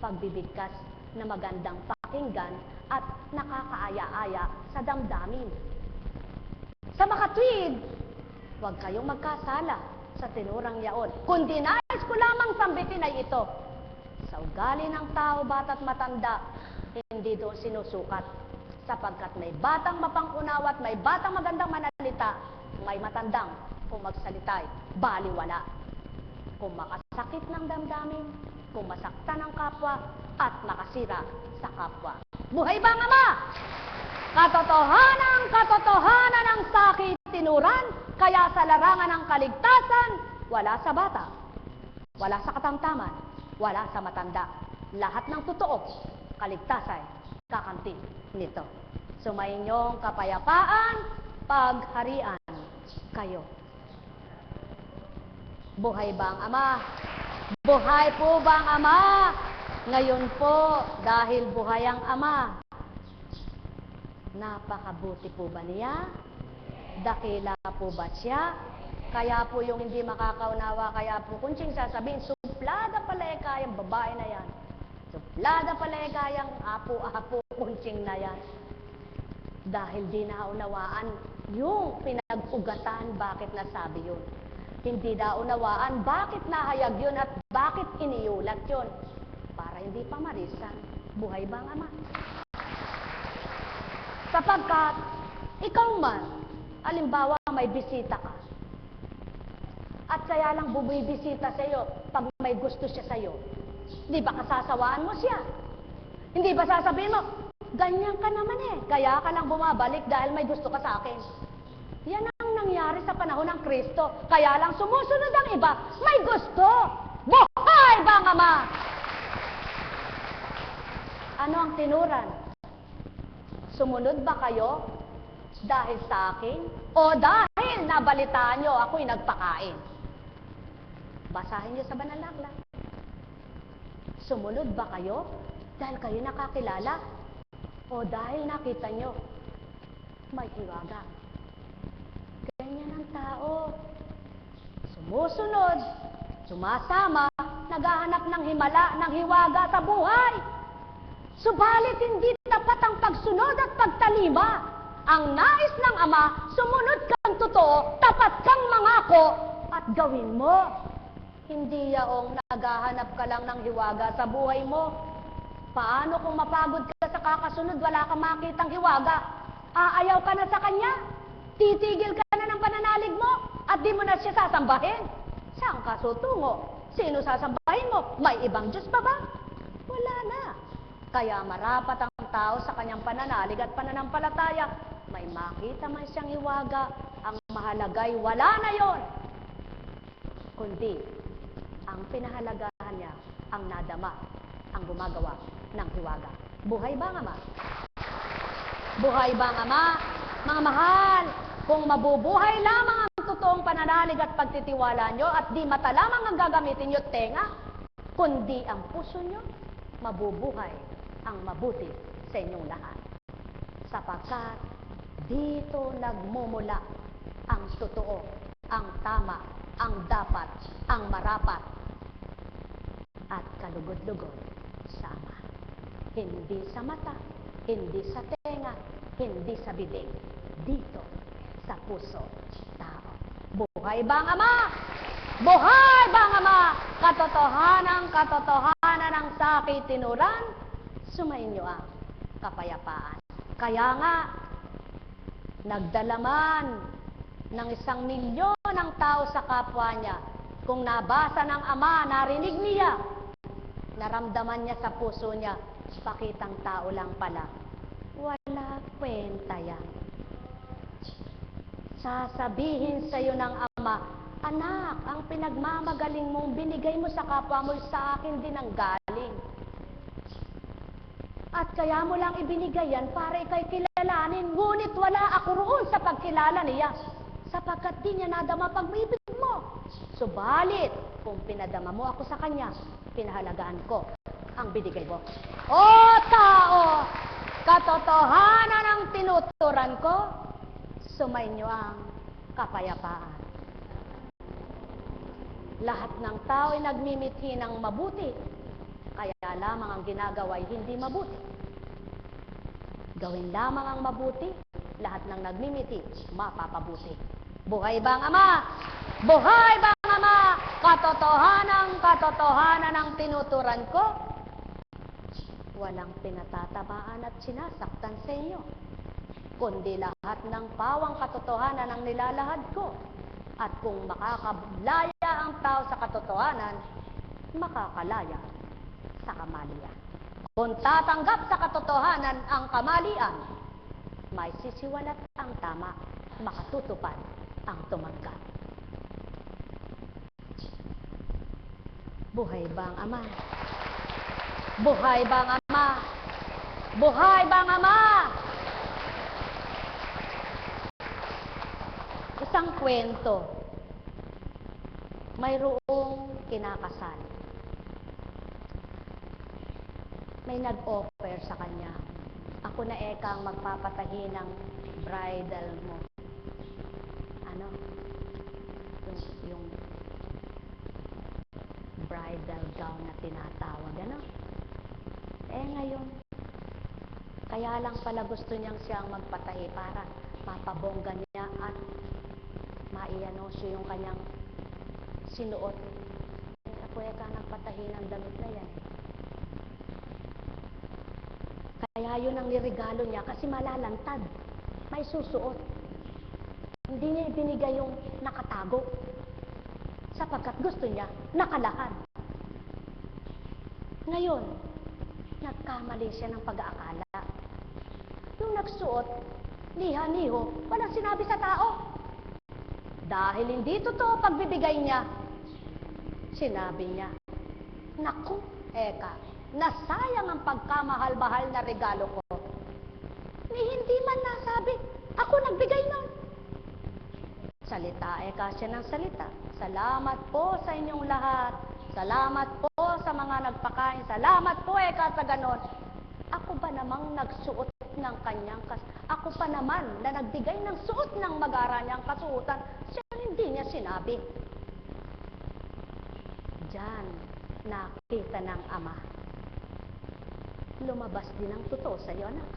pagbibigkas na magandang pakinggan at nakakaaya-aya sa damdamin. Sa makatwid, huwag kayong magkasala sa tinurang yaon. Kundi nais ko lamang sambitin ay ito. Sa ugali ng tao, bata't matanda, hindi doon sinusukat. Sapagkat may batang mapang-unawa at may batang magandang manalita, may matandang kung magsalita'y baliwala. Kung makasakit ng damdamin, kung masaktan ng kapwa, at makasira sa kapwa. Buhay ba ang Ama? Katotohanan ng sakit tinuran, kaya sa larangan ng kaligtasan, wala sa bata, wala sa katamtaman, wala sa matanda. Lahat ng totoo, kaligtasan, kakamti nito. Sumainyong kapayapaan, pagharian kayo. Buhay ba ang Ama? Buhay po ba ang Ama? Ngayon po, dahil buhay ang Ama, napakabuti po ba niya? Dakila po ba siya? Kaya po yung hindi makakaunawa, kaya po Kunching sasabihin, suplada pala kayang babae na yan. Suplada pala kayang apo-apo Kunching na yan. Dahil di naunawaan yung pinag-ugatan, bakit nasabi yun. Hindi naunawaan, bakit nahayag yun at bakit iniulat yun. Para hindi pa marisan, buhay ba ang Ama? Sapagkat, ikaw man, halimbawa may bisita ka, at kaya lang bumibisita sa iyo pag may gusto siya sa iyo, di ba kasasawaan mo siya? Hindi ba sasabihin mo, ganyan ka naman eh, kaya ka lang bumabalik dahil may gusto ka sa akin. Yan ang nangyari sa panahon ng Kristo, kaya lang sumusunod ang iba, may gusto. Buhay ba ang Ama? Ano ang tinuran? Sumunod ba kayo dahil sa akin o dahil dahil nabalitaan nyo ako'y nagpakain. Basahin nyo sa banal na aklat. Sumunod ba kayo dahil kayo nakakilala? O dahil nakita nyo may hiwaga? Ganyan ang tao. Sumusunod, sumasama, naghahanap ng himala, ng hiwaga sa buhay. Subalit hindi tapat ang pagsunod at pagtalima. Ang nais ng Ama, sumunod kang totoo, tapat kang mangako, at gawin mo. Hindi yaong naghahanap ka lang ng hiwaga sa buhay mo. Paano kung mapagod ka sa kakasunod, wala kang makitang hiwaga? Aayaw ka na sa Kanya? Titigil ka na ng pananalig mo? At di mo na siya sasambahin? Saan ka tutungo? Sino sasambahin mo? May ibang Diyos pa ba? Wala na. Kaya marapat ang tao sa kanyang pananalig at pananampalataya. May makita man siyang hiwaga, ang mahalagay wala na yon. Kundi, ang pinahalagahan niya, ang nadama, ang gumagawa ng hiwaga. Buhay ba ang Ama? Buhay ba ang Ama? Mga mahal, kung mabubuhay lamang ang totoong pananalig at pagtitiwala nyo at di mata lamang ang gagamitin nyo tenga, kundi ang puso nyo, mabubuhay ang mabuti sa inyong lahat. Sapagkat dito nagmumula ang totoo, ang tama, ang dapat, ang marapat, at kalugod-lugod sa Ama. Hindi sa mata, hindi sa tenga, hindi sa bibig. Dito, sa puso, tao. Buhay ba ang Ama? Buhay ba ang Ama? Katotohanan ang sakit tinuran, sumainyo ang kapayapaan. Kaya nga, nagdalaman ng 1,000,000 ng tao sa kapwa niya. Kung nabasa ng Ama, narinig niya, naramdaman niya sa puso niya, pakitang tao lang pala. Wala kwenta yan. Sasabihin sa iyo ng Ama, anak, ang pinagmamagaling mong binigay mo sa kapwa mo, sa akin din ang galing. At kaya mo lang ibinigay yan para ikay kilalanin, ngunit wala ako roon sa pagkilala niya, sapagkat di niya nadama pag-ibig mo. Subalit, kung pinadama mo ako sa kanya, pinahalagaan ko ang binigay mo. O tao, katotohanan ang tinuturan ko, sumainyo ang kapayapaan. Lahat ng tao ay nagmimithi ng mabuti, kaya lamang ang ginagawa ay hindi mabuti. Gawin lamang ang mabuti, lahat ng nagmimiti, mapapabuti. Buhay ba ang Ama? Buhay ba ang Ama? Katotohanan ang tinuturan ko, walang pinatatabaan at sinasaktan sa inyo, kundi lahat ng pawang katotohanan ang nilalahad ko. At kung makakalaya ang tao sa katotohanan, makakalaya sa kamalian. Kung tatanggap sa katotohanan ang kamalian, may sisiwalat ang tama, makatutupad ang tumanggap. Buhay ba ang Ama? Buhay ba ang Ama? Buhay ba ang Ama? Isang kwento. Mayroong kinakasal. May nag-offer sa kanya. Ako na eka ang magpapatahi ng bridal mo. Ano? Yung bridal gown na tinatawag. Ano? Ngayon, kaya lang pala gusto niyang siyang magpatahi para mapabongga niya at maianosyo yung kanyang sinuot. Ako eka nagpatahi ng damit na yan. Kaya yun ang niregalo niya kasi malalantad. May susuot. Hindi niya ibinigay yung nakatago. Sapagkat gusto niya nakalahan. Ngayon, nagkamali siya ng pag-aakala. Yung nagsuot, liha-liho, walang sinabi sa tao. Dahil hindi totoo pagbibigay niya, sinabi niya, naku, eka, nasayang ang pagkamahal-mahal na regalo ko. Ni hindi man nasabi, ako nagbigay nun. Salita ay kasya ng salita. Salamat po sa inyong lahat. Salamat po sa mga nagpakain. Salamat po sa ganon. Ako ba namang nagsuot ng kanyang ako pa naman na nagbigay ng suot ng magara niyang kasuotan, siya hindi niya sinabi. Diyan, nakita ng Ama. Lumabas din ang totoo sa iyo, anak.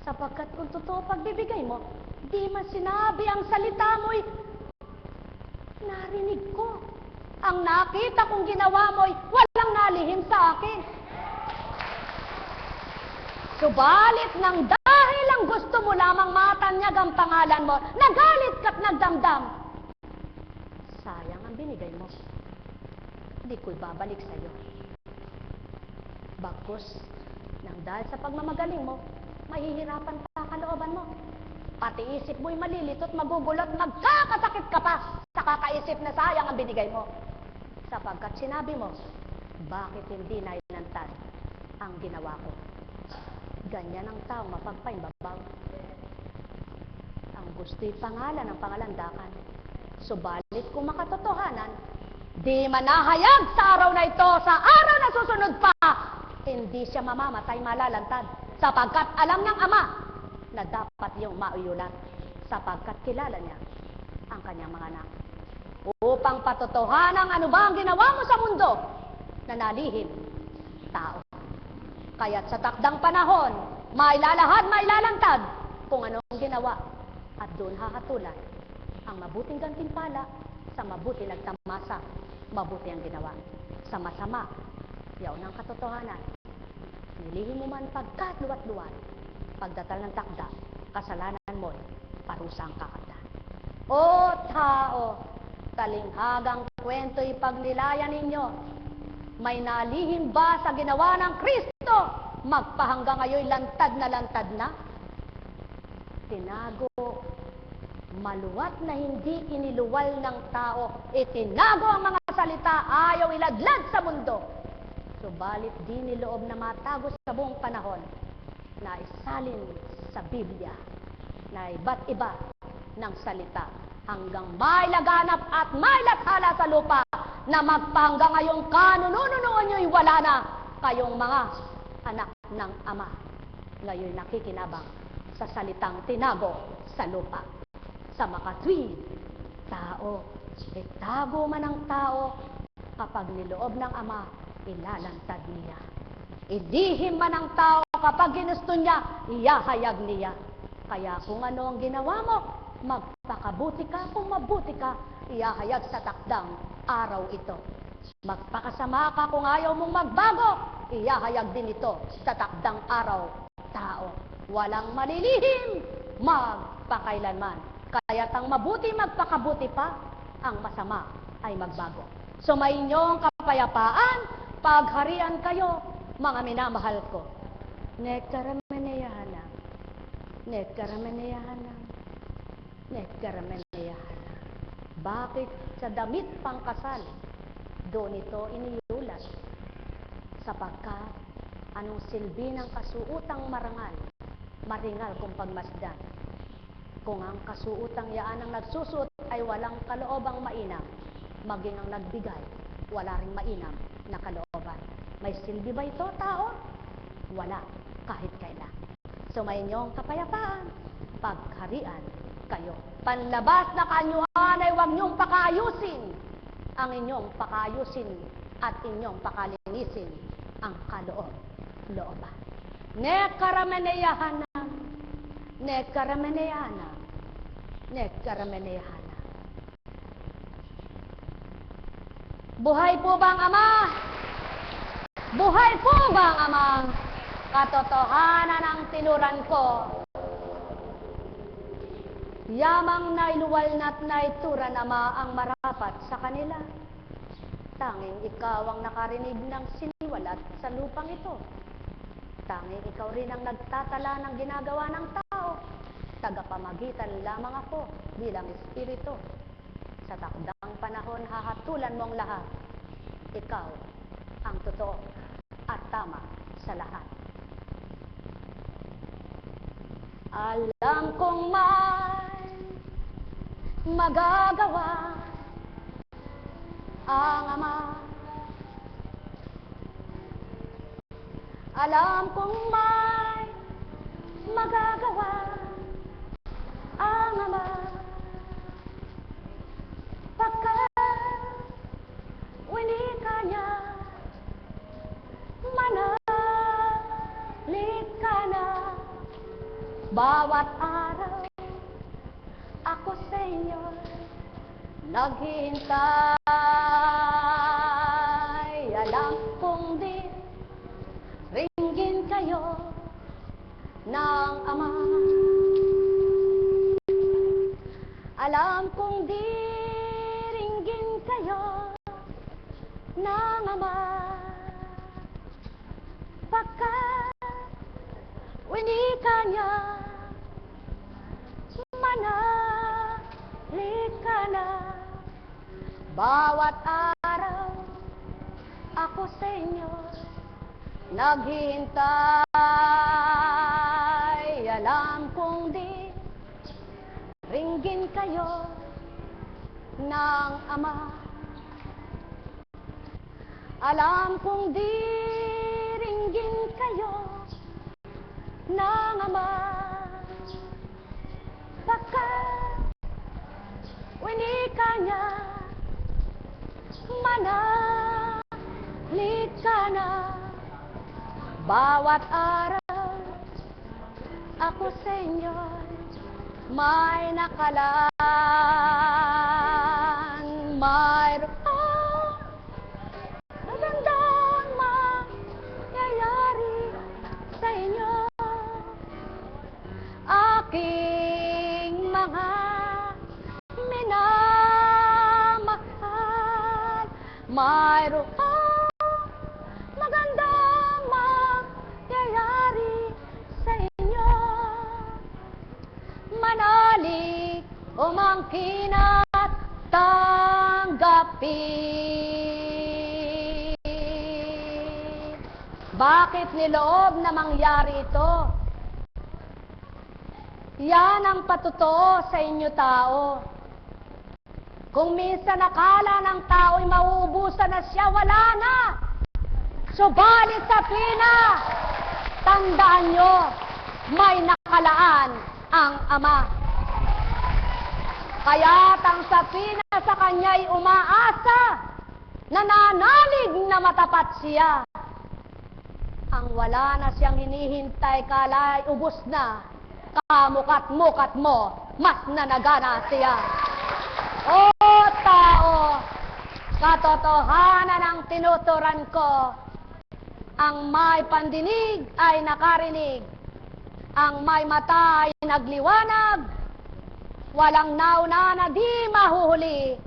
Sapagkat kung totoo pagbibigay mo, di man sinabi ang salita mo'y narinig ko. Ang nakita kong ginawa mo'y walang nalihim sa akin. Subalit nang dahil ang gusto mo lamang matanyag ang pangalan mo, nagalit ka't nagdamdam. Sayang ang binigay mo. Di ko'y babalik sa iyo. Bagkus, nang dahil sa pagmamagaling mo, mahihirapan pa kalooban mo. Pati isip mo'y malilito't magugulot, magkakasakit ka pa sa kakaisip na sayang ang binigay mo. Sapagkat sinabi mo, bakit hindi nailantad ang ginawa ko? Ganyan ang taong mapagpaimbabaw. Ang gusto'y pangalan ng pangalandakan. Subalit kung makatotohanan, di manahayag sa araw na ito, sa araw na susunod pa, hindi siya mamamatay malalantad. Sapagkat alam ng Ama na dapat yung mauyulat. Sapagkat kilala niya ang kanyang mga anak. Upang patotohanan ano ba ang ginawa mo sa mundo na nalihim tao. Kaya't sa takdang panahon, mailalahad, mailalantad kung anong ginawa. At doon hahatulan ang mabuting gantimpala sa mabuti nagtamasa, mabuti ang ginawa. Sa masama, yaon ang katotohanan. Nilihim mo man pagkatluwat-luwat, pagdatal ng takda, kasalanan mo'y parusa ang kakapta. O tao, talinghagang kwento'y pagnilayan ninyo. May nalihim ba sa ginawa ng Kristo? Magpahanggang ngayon lantad na. Tinago, maluwat na hindi iniluwal ng tao. Itinago ang mga salita, ayaw iladlad sa mundo. Subalit di niloob na matago sa buong panahon na isalin sa Biblia na iba't iba ng salita hanggang may laganap at may lathala sa lupa na magpahanggang ngayong kanununuan nyo'y wala na kayong mga anak ng Ama. Ngayon nakikinabang sa salitang tinago sa lupa. Sa makatwid, tao, itago man ang tao, kapag niloob ng Ama, ilalantad niya. Ilihim man ang tao, kapag ginusto niya, iyahayag niya. Kaya kung ano ang ginawa mo, magpakabuti ka, kung mabuti ka, iyahayag sa takdang araw ito. Magpakasama ka kung ayaw mong magbago, iyahayag din ito sa takdang araw, tao. Walang malilihim, magpakailanman. Kaya't ang mabuti magpakabuti pa, ang masama ay magbago. Sumayinyong kapayapaan, pagharian kayo, mga minamahal ko. Nekarameneyahana, nekarameneyahana, nekarameneyahana. Bakit sa damit pangkasal, doon ito iniulat? Sapagkat anong silbi ng kasuutang marangal, maringal kung pagmasdan. Kung ang kasuutang yaan ang nagsusuot ay walang kaloobang mainam, maging ang nagbigay, wala ring mainam na kalooban. May silbi ba ito, tao? Wala, kahit kailan. Sumayinyong kapayapaan, pagharian kayo. Panlabas na kaanyuhan ay huwag niyong pakaayusin. Ang inyong pakaayusin at inyong pakalinisin ang kaloob-looban. Nekarameneyahana, nekarameneyahana, nekarameneyahana. Buhay po ba ang Ama? Buhay po ba ang Ama? Katotohanan ang tinuran ko. Yamang nailuwal na't naituran, Ama, ang marapat sa kanila. Tanging ikaw ang nakarinig ng siniwalat sa lupang ito. Tanging ikaw rin ang nagtatala ng ginagawa ng tao. Tagapamagitan lamang ako bilang espiritu. Sa takdang panahon, hahatulan mo ang lahat. Ikaw ang totoo at tama sa lahat. Alam kong may magagawa ang Ama. Alam kong may magagawa ang Ama, pagkat winika niya, manalig ka na. Bawat araw ako sa inyo naghihintay. Alam kong di ringgin kayo ng Ama. Alam kong di ringgin kayo ng Ama, pagkat winika niya, manalig ka na. Bawat araw ako sa inyo naghihintay. Alam kong di ringgin kayo ng Ama. Alam kong di ringgin kayo ng Ama, pagkat winika niya, manalig ka na. Bawat araw ako sa inyo may nakalaan. Mayroong magandang mangyayari sa inyo, aking mga minamahal. Mayroong magandang mangyayari sa inyo, manalig umangkin at tanggapin. Bakit niloob na mangyari ito? Yan ang patotoo sa inyo tao. Kung minsan akala ng tao'y mauubusan na siya, wala na. Subalit sa pina, tandaan nyo, may nakalaan ang Ama. Kaya't ang sapina sa kanya'y umaasa, nananalig na matapat siya. Ang wala na siyang hinihintay, kala'y ubos na, kamukat-mukat mo, mas nanagana siya. O tao, katotohanan ang tinuturan ko, ang may pandinig ay nakarinig, ang may mata ay nagliwanag, walang nauna na di mahuhuli,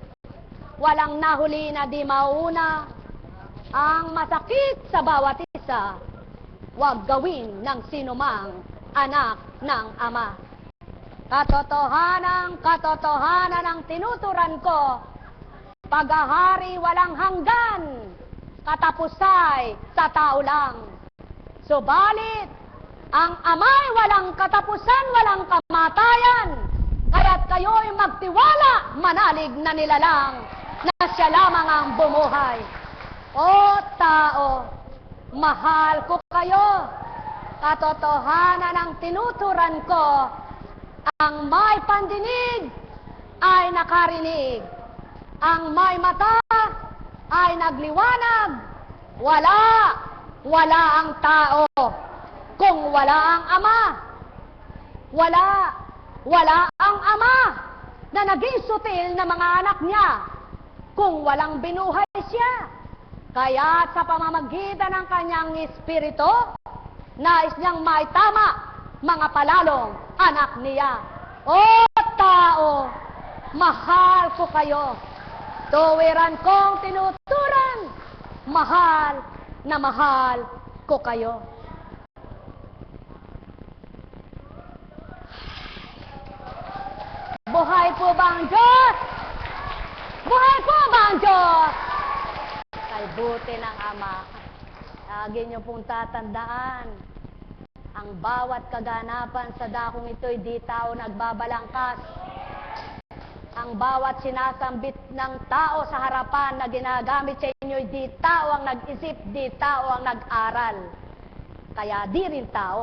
walang nahuli na di mauna. Ang masakit sa bawat isa, huwag gawin ng sinumang anak ng Ama. Katotohanan ang tinuturan ko, paghahari walang hanggan, katapusay sa tao lang. Subalit, ang Ama'y walang katapusan, walang kamatayan, kaya't kayo'y magtiwala, manalig na nilalang, na siya lamang ang bumuhay. O tao, mahal ko kayo, katotohanan ang tinuturan ko, ang may pandinig ay nakarinig, ang may mata ay nagliwanag. Wala ang tao kung wala ang Ama. Wala ang Ama na naging sutil na mga anak niya kung walang binuhay siya. Kaya sa pamamagitan ng kanyang espiritu, nais niyang maitama mga palalong anak niya. O tao, mahal ko kayo. Tuwiran kong tinuturan, mahal na mahal ko kayo. Buhay po ba ang Diyos? Buhay po ba ang Diyos? Kay buti ng Ama, lagi niyo pong tatandaan, ang bawat kaganapan sa dakong ito'y di tao nagbabalangkas. Ang bawat sinasambit ng tao sa harapan na ginagamit sa inyo, di tao ang nag-isip, di tao ang nag-aral. Kaya di rin tao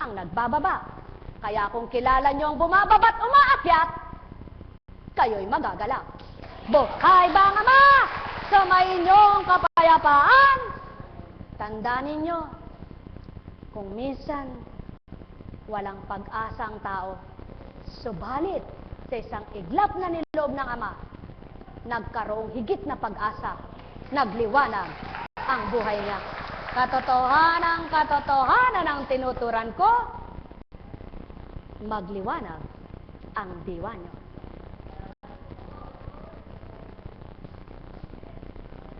ang nagbababa. Kaya kung kilala nyo ang bumababa't umaakyat, kayo'y magagalak. Buhay ba ang Ama? Sa may inyong kapayapaan. Tandaan ninyo, kung minsan walang pag-asa ang tao, subalit sa isang iglap na niloob ng Ama, nagkaroong higit na pag-asa, nagliwanag ang buhay niya. Katotohanan ang tinuturan ko, magliwanag ang diwa niyo.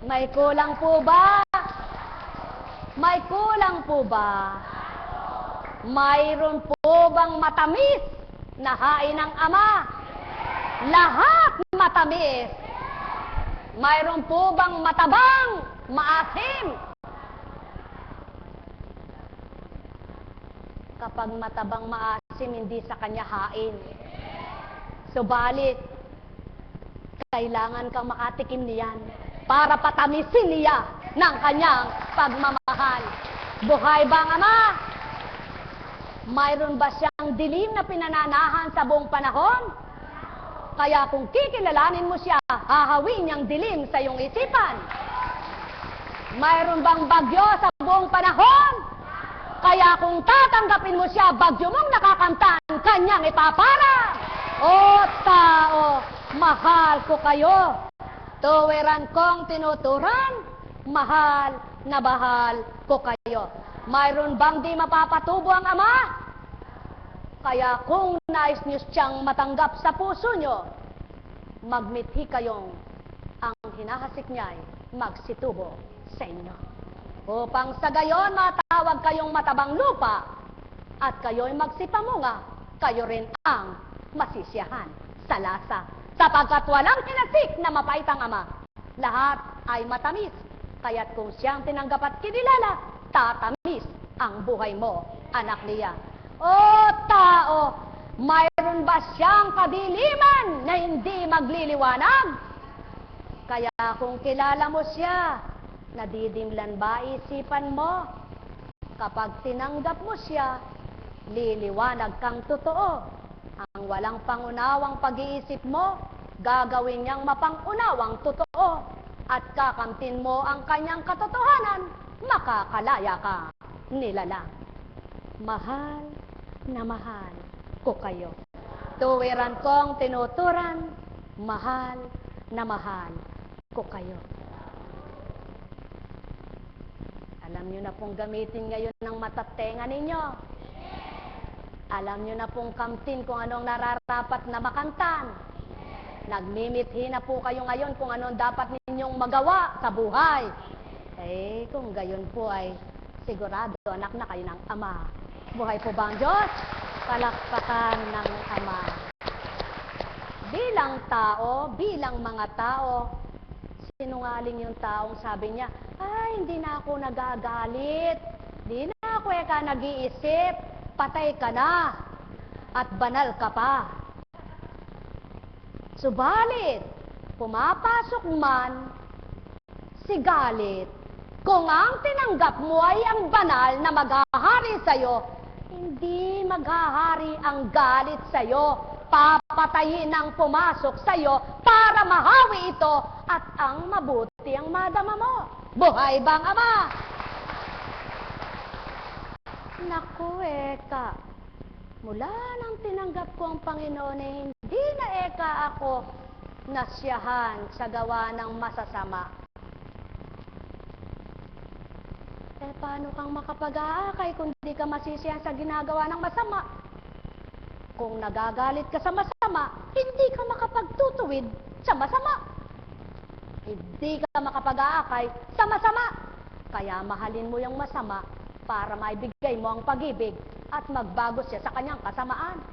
May kulang po ba? May kulang po ba? Mayroon po bang matamis na hain ng Ama? Lahat matamis. Mayroon po bang matabang, maasim? Kapag matabang maasim, hindi sa kanya hain. Subalit, kailangan kang makatikim niyan para patamisin niya ng kanyang pagmamahal. Buhay ba ang Ama? Mayroon ba siyang dilim na pinananahan sa buong panahon? Kaya kung kikilalanin mo siya, hahawin niyang dilim sa iyong isipan. Mayroon bang bagyo sa buong panahon? Kaya kung tatanggapin mo siya, bagyo mong nakakamtan, kanyang ipapara. O tao, mahal ko kayo. Tuwiran kong tinuturan, mahal na mahal ko kayo. Mayroon bang di mapapatubo ang Ama? Kaya kung nais niyo siyang matanggap sa puso niyo, magmithi kayong ang hinahasik niya'y magsitubo sa inyo. Upang sa gayon matawag kayong matabang lupa at kayo'y magsipamunga, kayo rin ang masisiyahan sa lasa. Sapagkat walang hinasik na mapait ang Ama, lahat ay matamis. Kaya't kung siyang tinanggap at kinilala, tatamis ang buhay mo, anak niya. O tao, mayroon ba siyang kadiliman na hindi magliliwanag? Kaya kung kilala mo siya, nadidimlan ba isipan mo? Kapag tinanggap mo siya, liliwanag kang totoo. Ang walang pangunawang pag-iisip mo, gagawin niyang mapangunawang totoo. At kakamtin mo ang kanyang katotohanan, makakalaya ka nilalang. Mahal na mahal ko kayo. Tuwiran kong tinuturan, mahal na mahal ko kayo. Alam nyo na pong gamitin ngayon ng matatenga ninyo. Alam nyo na pong kamtin kung anong nararapat na makantan. Nagmimithi na po kayo ngayon kung anong dapat ninyong magawa sa buhay. Eh, kung gayon po ay sigurado anak na kayo ng Ama. Buhay po ba ang Diyos? Palakpakan ng Ama. Bilang tao, bilang mga tao, sinungaling yung taong sabi niya, ay, hindi na ako nagagalit. Hindi na ako nag-iisip. Patay ka na. At banal ka pa. Subalit, pumapasok man si galit. Kung ang tinanggap mo ay ang banal na maghahari sa'yo, hindi maghahari ang galit sa'yo. Papatayin ang pumasok sa'yo para mahawi ito at ang mabuti ang madama mo. Buhay bang Ama? Naku, Eka. Mula nang tinanggap ko ang Panginoon, eh, hindi na Eka ako nasyahan sa gawa ng masasama. Eh, paano kang makapag-aakay kung di ka masisiyahan sa ginagawa ng masama? Kung nagagalit ka sa masama, hindi ka makapagtutuwid sa masama. Hindi ka makapag-aakay sa masama. Kaya mahalin mo yung masama para maibigay mo ang pag-ibig at magbago siya sa kanyang kasamaan.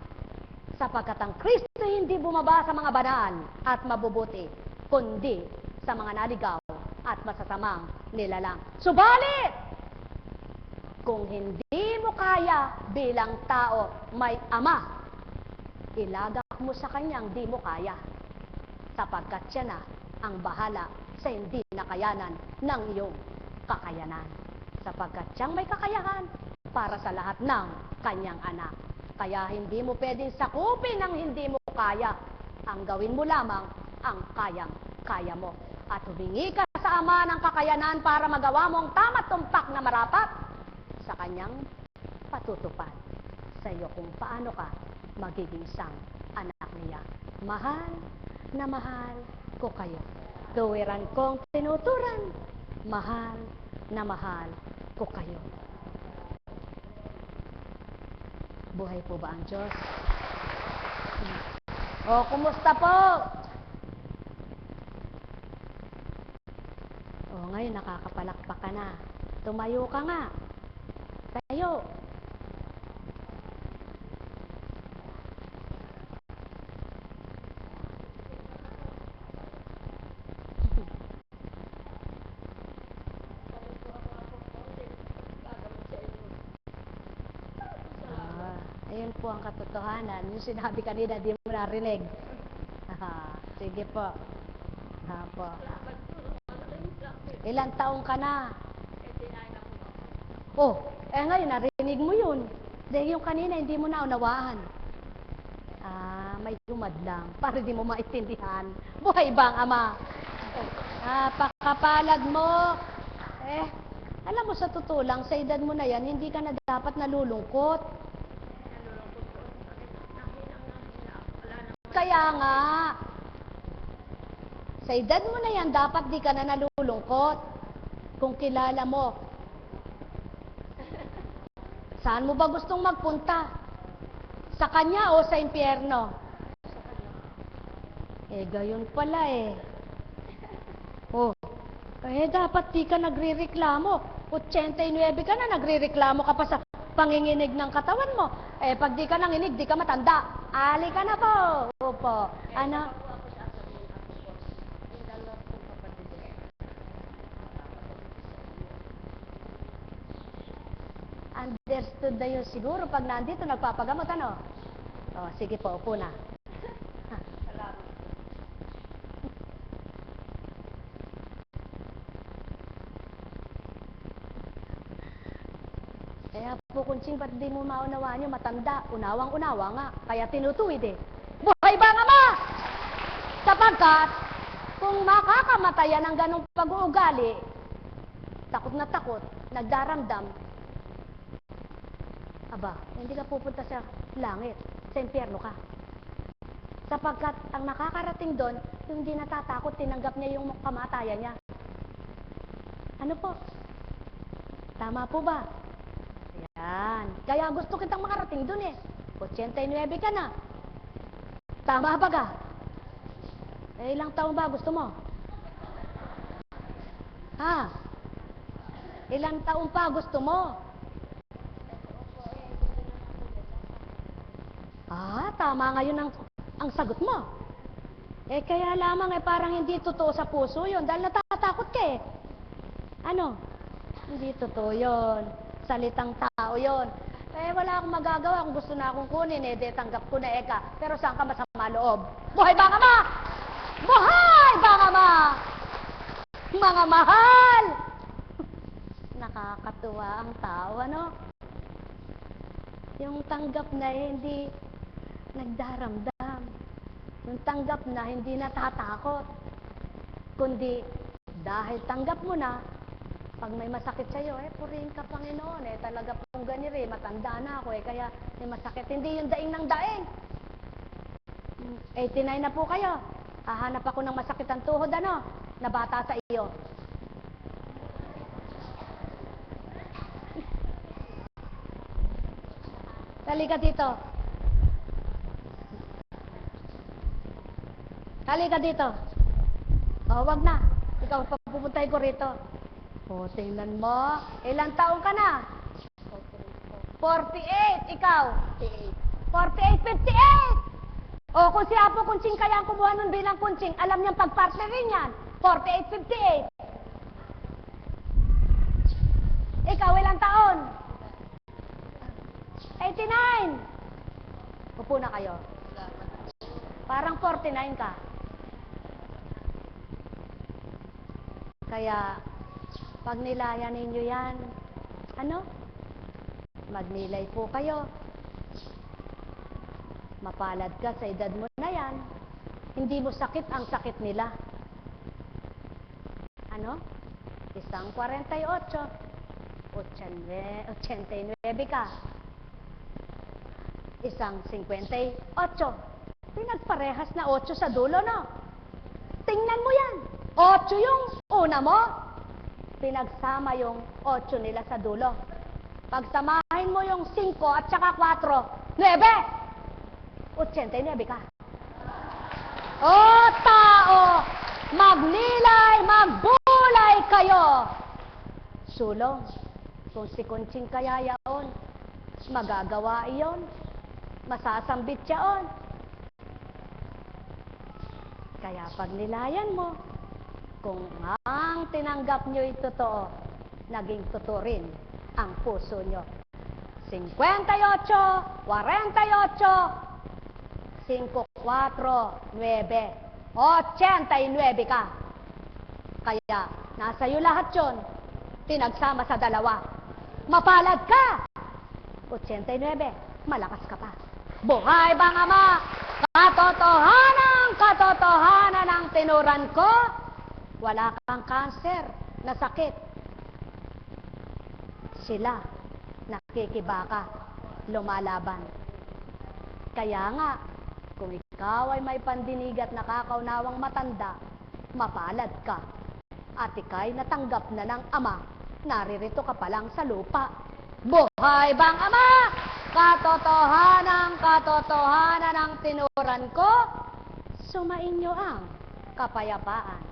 Sapagkat ang Kristo hindi bumaba sa mga banal at mabubuti, kundi sa mga naligaw at masasamang nilalang. Subalit, kung hindi mo kaya bilang tao may Ama, ilagak mo sa kanyang di mo kaya. sapagkat siya na ang bahala sa hindi nakayanan ng iyong kakayanan. Sapagkat siyang may kakayahan para sa lahat ng kanyang anak. Kaya hindi mo pwedeng sakupin ang hindi mo kaya. Ang gawin mo lamang ang kayang-kaya mo. At humingi ka sa Ama ng kakayanan para magawa mo ang tama't tumpak na marapat sa kanyang patutupad sa iyo kung paano ka magiging isang anak niya. Mahal na mahal ko kayo. Tuwiran kong tinuturan, mahal na mahal ko kayo. Buhay po ba ang Diyos? O, kumusta po? O, ngayon nakakapalakpak ka na. Tumayo ka nga. Tayo. Ayun po ang katotohanan. Yung sinabi kanina, di mo narinig. Sige po. Po. Ilang taong ka na? Oh, ngayon, narinig mo yun. Dahil yung kanina, hindi mo naunawaan. May dumadlang para di mo maintindihan. Buhay ba ang Ama? Napakapalad mo. Alam mo, sa totoo lang, sa edad mo na yan, hindi ka na dapat nalulungkot. Kaya nga, sa edad mo na yan, dapat di ka na nalulungkot. Kung kilala mo, saan mo ba gustong magpunta? Sa Kanya o sa impyerno? Gayon pala dapat di ka nagrereklamo. 89 ka na, nagrereklamo ka pa sa panginginig ng katawan mo. Pag di ka nanginig, di ka matanda. Ali ka na po. Opo. Ano? Understood na yun siguro. Pag nandito, nagpapagamot, ano? Sige po, upo na. Kaya po, Kunching, ba't di mo maunawaan yung matanda? Unawang-unawa nga. Kaya tinutuwid Buhay ba nga ma? Sapagkat, kung makakamatayan ng ganong pag-uugali, takot na takot, nagdaramdam, hindi ka pupunta sa langit, sa impyerno ka. Sapagkat, ang nakakarating doon, yung hindi natatakot, tinanggap niya yung kamatayan niya. Ano po? Tama po ba? Yan. Kaya gusto kitang makarating dun 89 ka na. Tama ba ka? Ilang taon ba gusto mo? Ilang taon pa gusto mo? Tama ngayon ang sagot mo. Kaya lamang parang hindi totoo sa puso yun dahil natatakot ka Ano? Hindi totoo yun. Salitang tao yon. Wala akong magagawa kung gusto na akong kunin, tanggap ko na Pero saan ka masama loob? Buhay ba ka ma? Buhay ba ka ma? Mga mahal! Nakakatuwa ang tao, ano? Yung tanggap na hindi nagdaramdam. Yung tanggap na hindi natatakot. Kundi dahil tanggap mo na, pag may masakit sa'yo, purihin ka Panginoon, talaga pong ganito, matanda na ako, kaya may masakit. Hindi yung daing ng daing. 89 na po kayo. Hahanap ako ng masakit ang tuhod, ano? Na bata sa iyo. Halika dito. Halika dito. Wag na. Ikaw, papupuntahin ko rito. Tingnan mo. Ilang taong ka na? 48. Ikaw? 48, 58. Kung si Apo Kunching kaya ang kumuha nun bilang Kunching, alam niyang pag-partner rin yan. 48, 58. Ikaw, ilang taon? 89. Upo na kayo. Parang 49 ka. Kaya, pag nilayan ninyo yan, magnilay po kayo. Mapalad ka sa edad mo na yan. Hindi mo sakit ang sakit nila. Isang 48, 89 ka. Isang 58. Pinagparehas na 8 sa dulo, no? Tingnan mo yan. 8 yung una mo. Pinagsama yung 8 nila sa dulo. Pagsamahin mo yung 5 at saka 4, 9. 89 ka. O tao, magnilay, magbulay kayo. Sulong, kung si Kunching kaya yaon, magagawa iyon. Masasambit yaon. Kaya pag nilayan mo, kung ang tinanggap nyo'y totoo, naging totoo rin ang puso nyo. 58, 48, 5, 4, 9, 89 ka. Kaya, nasa iyo lahat yun. Pinagsama sa dalawa. Mapalad ka. 89, malakas ka pa. Buhay bang Ama? Katotohanan ang tinuran ko. Wala kang kanser na sakit. Sila, nakikibaka, lumalaban. Kaya nga, kung ikaw ay may pandinig at nakakaunawang matanda, mapalad ka. At ika'y natanggap na ng Ama, naririto ka pa lang sa lupa. Buhay bang Ama? Katotohanan ang tinuran ko. Sumainyo ang kapayapaan.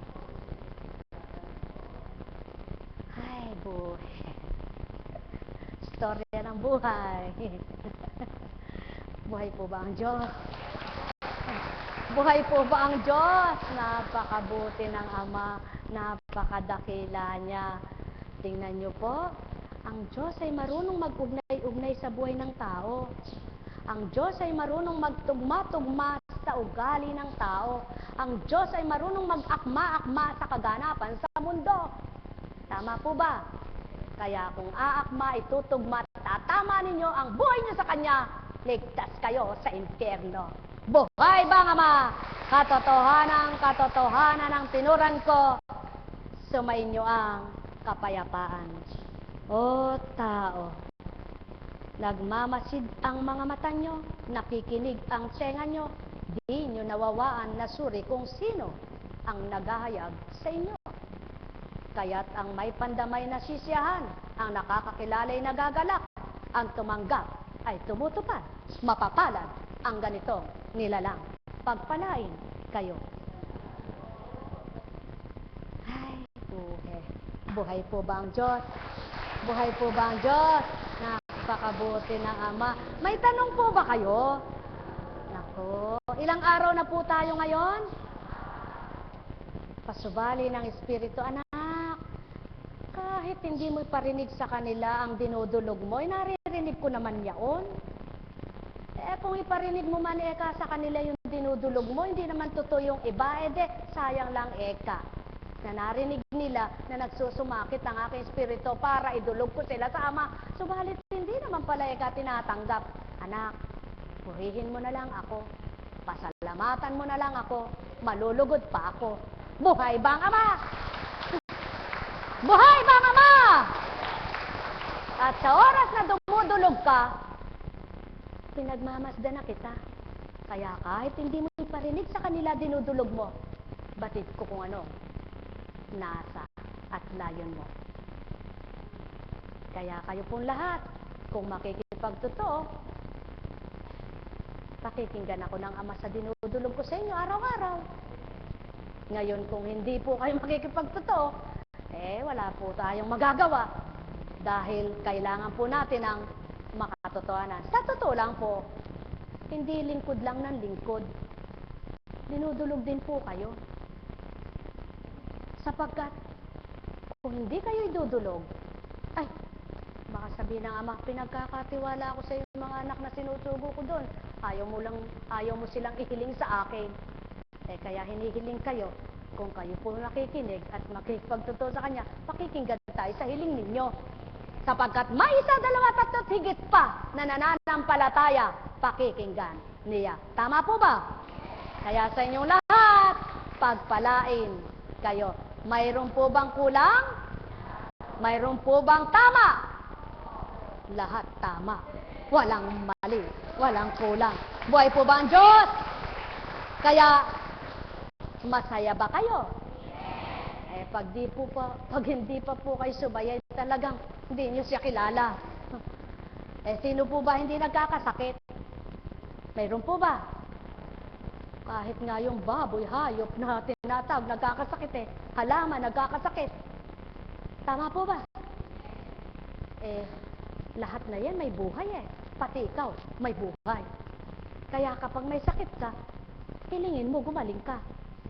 Ay, buhay. Storya ng buhay. Buhay po ba ang Diyos? Buhay po ba ang Diyos? Napakabuti ng Ama, napakadakila niya. Tingnan niyo po, ang Diyos ay marunong mag-ugnay-ugnay sa buhay ng tao. Ang Diyos ay marunong magtugma-tugma sa ugali ng tao. Ang Diyos ay marunong mag-akma-akma sa kaganapan sa mundo. Tama po ba? Kaya kung aakma, itutugma, tatama ninyo ang buhay niyo sa Kanya, ligtas kayo sa impyerno. Buhay bang Ama? Katotohanan ang tinuran ko. Sumainyo ang kapayapaan. O tao, nagmamasid ang mga mata nyo, nakikinig ang tenga nyo, di nyo nawawaan na suri kung sino ang naghahayag sa inyo. Kaya't ang may pandamay na sisiyahan, ang nakakakilalay nagagalak, ang tumanggap ay tumutupad, mapapalad ang ganitong nilalang. Pagpalain kayo. Ay, buhay. Buhay po ba ang Diyos? Buhay po ba ang Diyos? Napakabuti ng Ama. May tanong po ba kayo? Nako, ilang araw na po tayo ngayon? Pasubali ng Espiritu, anak. Kahit hindi mo parinig sa kanila ang dinudulog mo, naririnig ko naman yaon. Kung iparinig mo man eka sa kanila yung dinudulog mo, hindi naman totoo yung iba, sayang lang eka. Na narinig nila na nagsusumakit ang aking espiritu para idulog ko sila sa Ama. Subalit hindi naman pala eka tinatanggap. Anak, purihin mo na lang ako. Pasalamatan mo na lang ako. Malulugod pa ako. Buhay bang Ama? Buhay bang Ama? At sa oras na dumudulog ka, pinagmamasdan na kita. Kaya kahit hindi mo iparinig sa kanila dinudulog mo, batid ko kung ano nasa at layon mo. Kaya kayo pong lahat, kung makikipagtotoo, pakikinggan ako ng Ama sa dinudulog ko sa inyo araw-araw. Ngayon, kung hindi po kayo makikipagtotoo, wala po tayong magagawa. Dahil kailangan po natin ang makatotohanan. Sa totoo lang po, hindi lingkod lang ng lingkod. Dinudulog din po kayo. Sapagkat, kung hindi kayo idudulog, baka sabihin ng Ama, pinagkakatiwala ako sa iyo mga anak na sinusugo ko doon. Ayaw mo silang ihiling sa akin. Kaya hinihiling kayo. kung kayo po nakikinig at makikipagtotoo sa Kanya, pakikinggan tayo sa hiling ninyo. Sapagkat may isa, dalawa, tatlo't higit pa na nananampalataya, pakikinggan niya. Tama po ba? Kaya sa inyong lahat, pagpalain kayo. Mayroon po bang kulang? Mayroon po bang tama? Lahat tama. Walang mali. Walang kulang. Buhay po ba ang Diyos? Kaya, masaya ba kayo? Pag hindi pa po kayo subayay, talagang hindi nyo siya kilala. Sino po ba hindi nagkakasakit? Mayroon po ba? Kahit nga yung baboy, hayop na tinatawag, nagkakasakit halaman, nagkakasakit. Tama po ba? Lahat na yan may buhay Pati ikaw, may buhay. Kaya kapag may sakit ka, hilingin mo, gumaling ka.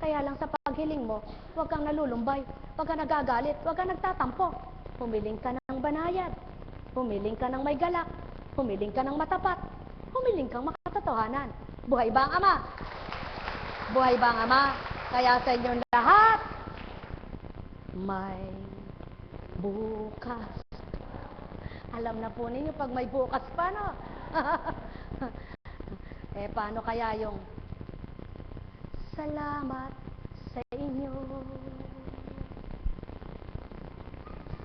Kaya lang sa paghiling mo, huwag kang nalulumbay, huwag kang nagagalit, huwag kang nagtatampo. Humiling ka ng banayad, humiling ka ng may galak, humiling ka ng matapat, humiling kang makatotohanan. Buhay ba ang Ama? Buhay ba ang Ama? Kaya sa inyong lahat, may bukas. Alam na po ninyo pag may bukas pa, no? Paano kaya yung salamat sa inyo,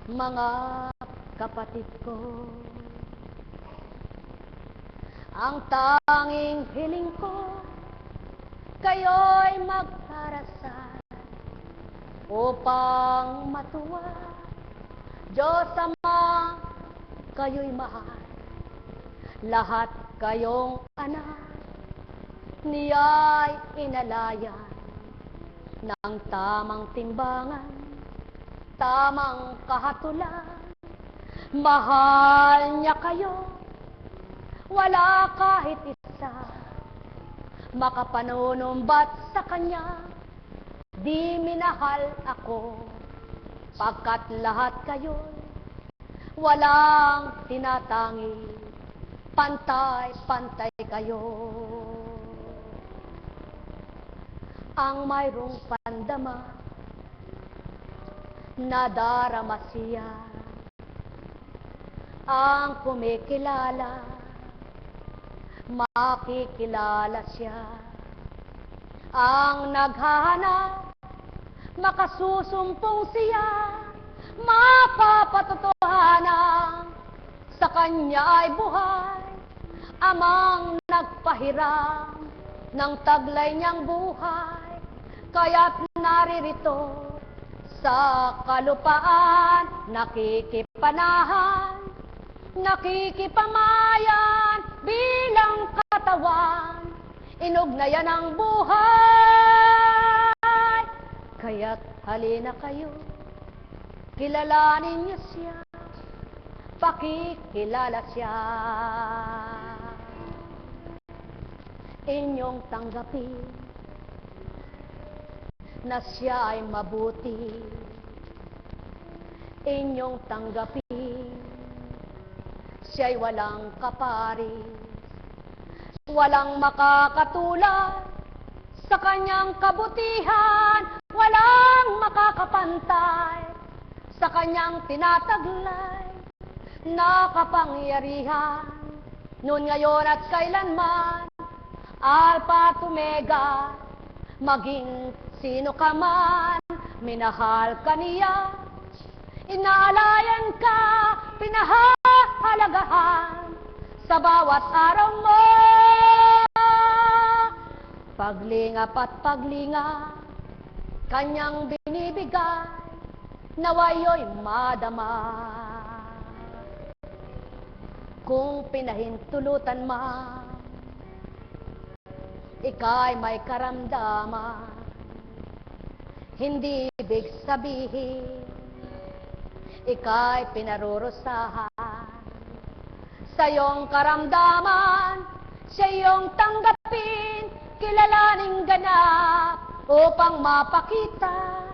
mga kapatid ko. Ang tanging hiling ko, kayo'y magdarasal upang matuwa. Diyos Ama, kayo'y mahal, lahat kayong anak, niya'y inalayan ng tamang timbangan, tamang kahatulan. Mahal niya kayo, wala kahit isa makapanunumbat sa Kanya. Di minahal ako, pagkat lahat kayo'y walang tinatangi, pantay-pantay kayo. Ang mayroong pandama, nadarama siya. Ang kumikilala, makikilala siya. Ang naghahanap, makasusumpong siya. Mapapatotohanan, sa Kanya ay buhay. Amang nagpahiram ng taglay niyang buhay, kaya't naririto sa kalupaan, nakikipanahan, nakikipamayan bilang katawan, inugnayan ang buhay. Kaya't halina kayo, kilalanin niyo siya, pakikilala siya. Inyong tanggapin na siya ay mabuti. Inyong tanggapin siya'y walang kaparis, walang makakatulad sa Kanyang kabutihan, walang makakapantay sa Kanyang tinataglay na kapangyarihan, noon, ngayon at kailanman. Alpha at Omega, maging sino ka man, minahal ka niya, inaalayan ka, pinahahalagahan sa bawat araw mo. Paglingap at paglingap, Kanyang binibigay, nawayo'y madama. Kung pinahintulutan man, ika'y may karamdaman, hindi ibig sabihin ika'y pinarurusahan. Sa iyong karamdaman, sa iyong tanggapin, kilalaning ganap upang mapakita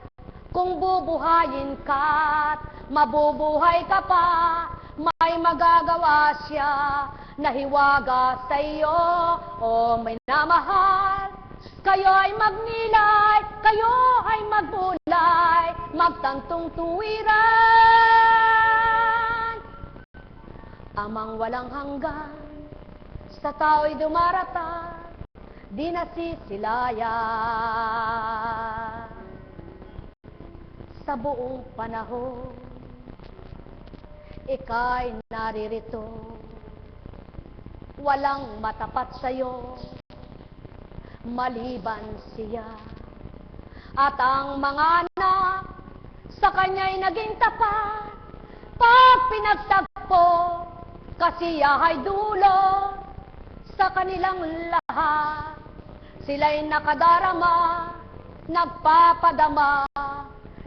kung bubuhayin ka't mabubuhay ka pa. May magagawa siya na hiwaga sa iyo, o may namahal Kayo ay magnilay, kayo ay magbulay, magtantong tuwiran. Amang walang hanggan, sa tao'y dumarata, di nasisilayan. Sa buong panahon, ika'y naririto, walang matapat sa'yo, maliban siya. At ang mga anak sa kanya'y naging tapat, pag pinagtagpo, kasiyahay dulo sa kanilang lahat. Sila'y nakadarama, nagpapadama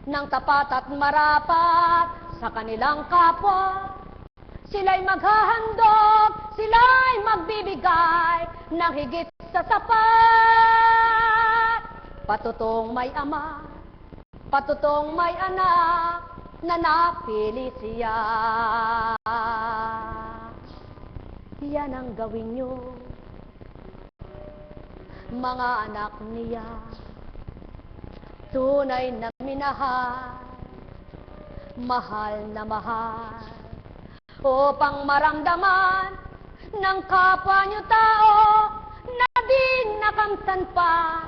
ng tapat at marapat sa kanilang kapwa. Sila'y maghahandog, sila'y magbibigay ng higit sa sapat. Patutong may ama, patutong may anak, na napili siya. Yan ang gawin nyo, mga anak niya. Tunay na minahal, mahal na mahal, upang maramdaman ng kapwa nyo tao na di nakamtan pa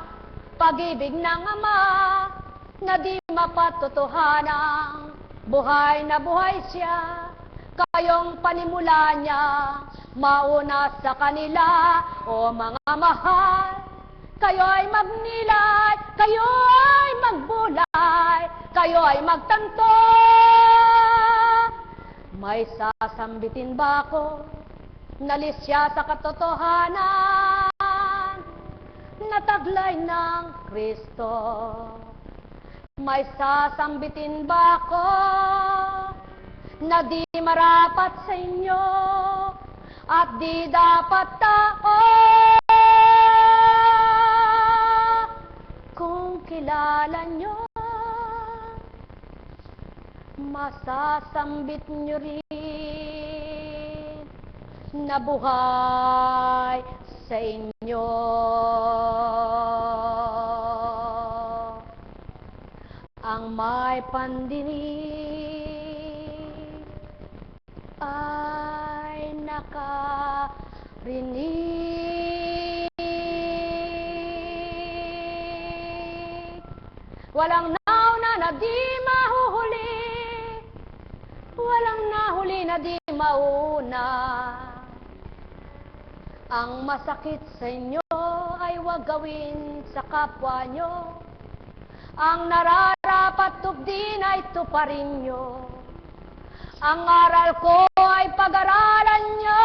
pag-ibig ng Ama, na di mapatotohanang buhay na buhay siya. Kayong panimula niya, mauna sa kanila, o mga mahal. Kayo ay magnilay, kayo ay magbulay, kayo ay magtanto. May sasambitin ba ako, nalisya sa katotohanan, na taglay ng Kristo? May sasambitin ba ako, na di marapat sa inyo, at di dapat tao? Kung kilala nyo, masasambit nyo rin na buhay sa inyo. Ang may pandinig ay nakarinig. Walang nauna na di mahuhuli, walang nahuli na di mauna. Ang masakit sa inyo ay huwag gawin sa kapwa nyo. Ang nararapat tupdin ay tuparin nyo. Ang aral ko ay pag-aralan nyo.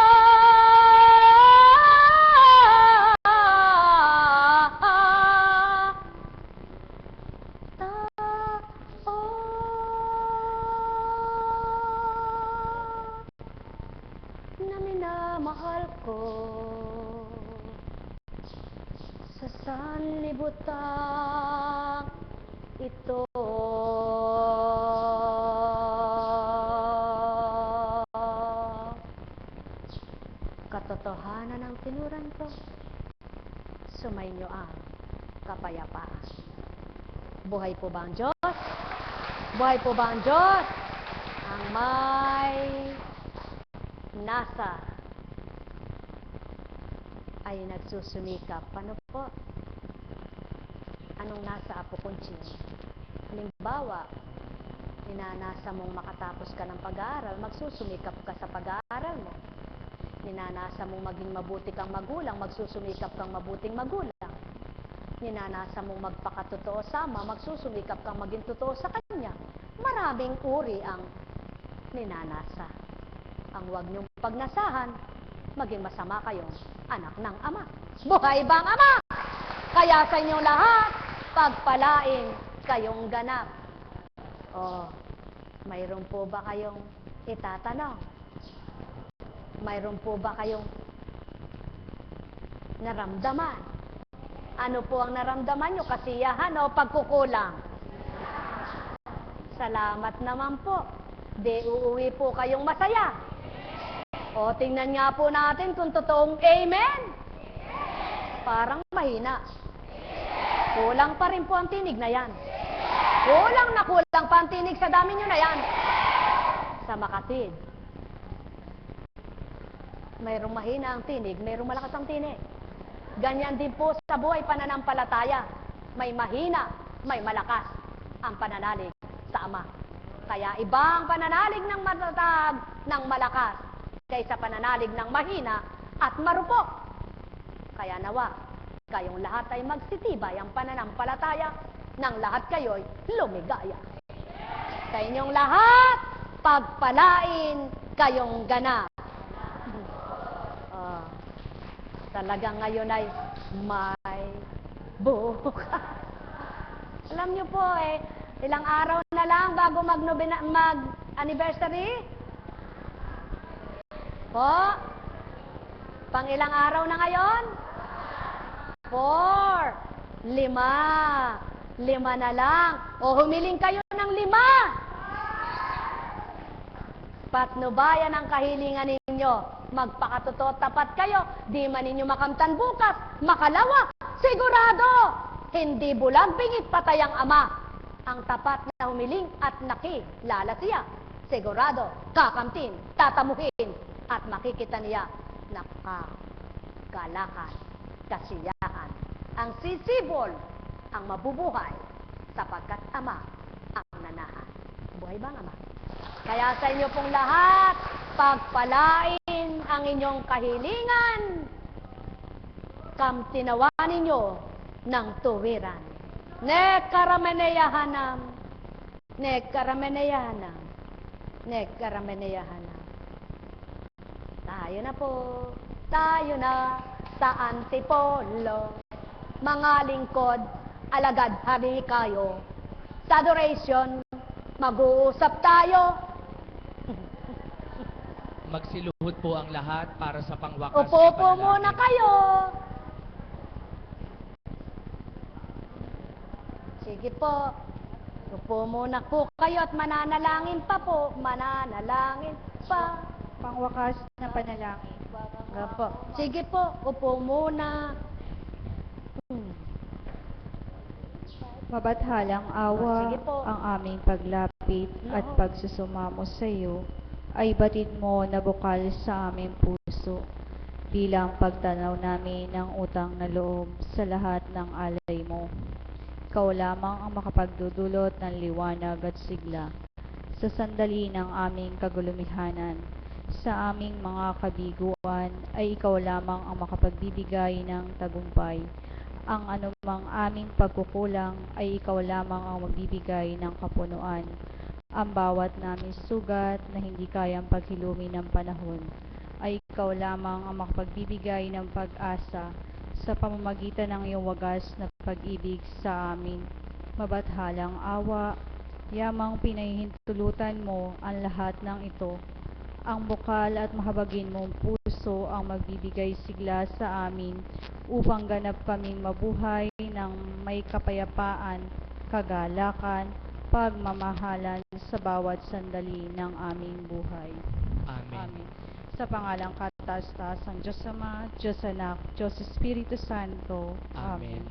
Na minamahal ko, sa sanlibutan ito. Katotohanan ang tinuran ko, sumainyo ang kapayapaan. Buhay po ba ang Diyos? Buhay po ba ang Diyos? Ang may nasa ay nagsusumikap. Ano po? Anong nasa, Apo Conching? Halimbawa, ninanasa mong makatapos ka ng pag-aaral, magsusumikap ka sa pag-aaral mo. Ninanasa mong maging mabuti kang magulang, magsusumikap kang mabuting magulang. Ninanasa mong magpakatotoo sa Ama, magsusumikap kang maging totoo sa Kanya. Maraming uri ang ninanasa. Ang huwag niyong pagnasahan, maging masama kayong anak ng Ama. Buhay bang Ama? Kaya sa inyong lahat, pagpalain kayong ganap. O, mayroon po ba kayong itatanong? Mayroon po ba kayong naramdaman? Ano po ang naramdaman nyo? Kasiyahan o pagkukulang? Salamat naman po. Di uuwi po kayong masaya. O, tingnan nga po natin kung totoong amen. Parang mahina. Kulang pa rin po ang tinig na yan. Kulang na kulang pa ang tinig sa dami nyo na yan. Sa Makatid, mayroong mahina ang tinig, mayroong malakas ang tinig. Ganyan din po sa buhay pananampalataya. May mahina, may malakas ang pananalig sa Ama. Kaya ibang pananalig ng matatag, ng malakas, kaysa pananalig ng mahina at marupok. Kaya nawa, kayong lahat ay magsitibay ang pananampalataya, ng lahat kayo'y lumigaya. Sa inyong lahat, pagpalain kayong ganap. Talagang ngayon ay may bukas. Alam niyo po ilang araw na lang bago mag-anniversary? Po? Pang ilang araw na ngayon? 4, 5 na lang. O humiling kayo ng 5. Patnubayan ang kahilingan ninyo. Magpakatotoo tapat kayo. Di man ninyo makamtan bukas, makalawa, sigurado. Hindi bulag bingit patay ang Ama. Ang tapat na humiling at nakilala siya. Sigurado, kakamtin, tatamuhin, at makikita niya nakagalakan, kasiyahan. Ang sisibol, ang mabubuhay, sapagkat Ama ang nanahan. Buhay bang Ama? Kaya sa inyo pong lahat, pagpalain ang inyong kahilingan, kamtinawan ninyo ng tuwiran. Nekarameneyahanam, nekarameneyahanam, nekarameneyahanam. Tayo na po, tayo na sa Antipolo. Mga lingkod, alagad hari kayo. Sa adoration, mag-uusap tayo. Magsiluhod po ang lahat para sa pangwakas Upo na po muna panalangin. kayo. Sige po. Upo muna po kayo at mananalangin pa po. Mananalangin pa. Pangwakas na panalangin. Opo. Sige po, upo muna. Mabathalang awa Sige po. ang aming paglapit at pagsusumamo sa iyo ay batid mo na bukal sa aming puso bilang pagtanaw namin ng utang na loob sa lahat ng alay mo. Ikaw lamang ang makapagdudulot ng liwanag at sigla sa sandali ng aming kagulumihanan. Sa aming mga kabiguan ay ikaw lamang ang makapagbibigay ng tagumpay. Ang anumang aming pagkukulang ay ikaw lamang ang magbibigay ng kapunuan. Ang bawat naming sugat na hindi kayang paghilumin ng panahon ay ikaw lamang ang makapagbibigay ng pag-asa sa pamamagitan ng iyong wagas na pag-ibig sa amin. Mabathalang awa, yamang pinahihintulutan mo ang lahat ng ito. Ang bukal at mahabagin mong puso ang magbibigay sigla sa amin upang ganap kaming mabuhay ng may kapayapaan, kagalakan, pagmamahalan sa bawat sandali ng aming buhay. Amen. Sa pangalang kataas-taas ng Diyos Ama, Diyos Anak, Diyos Espiritu Santo. Amen.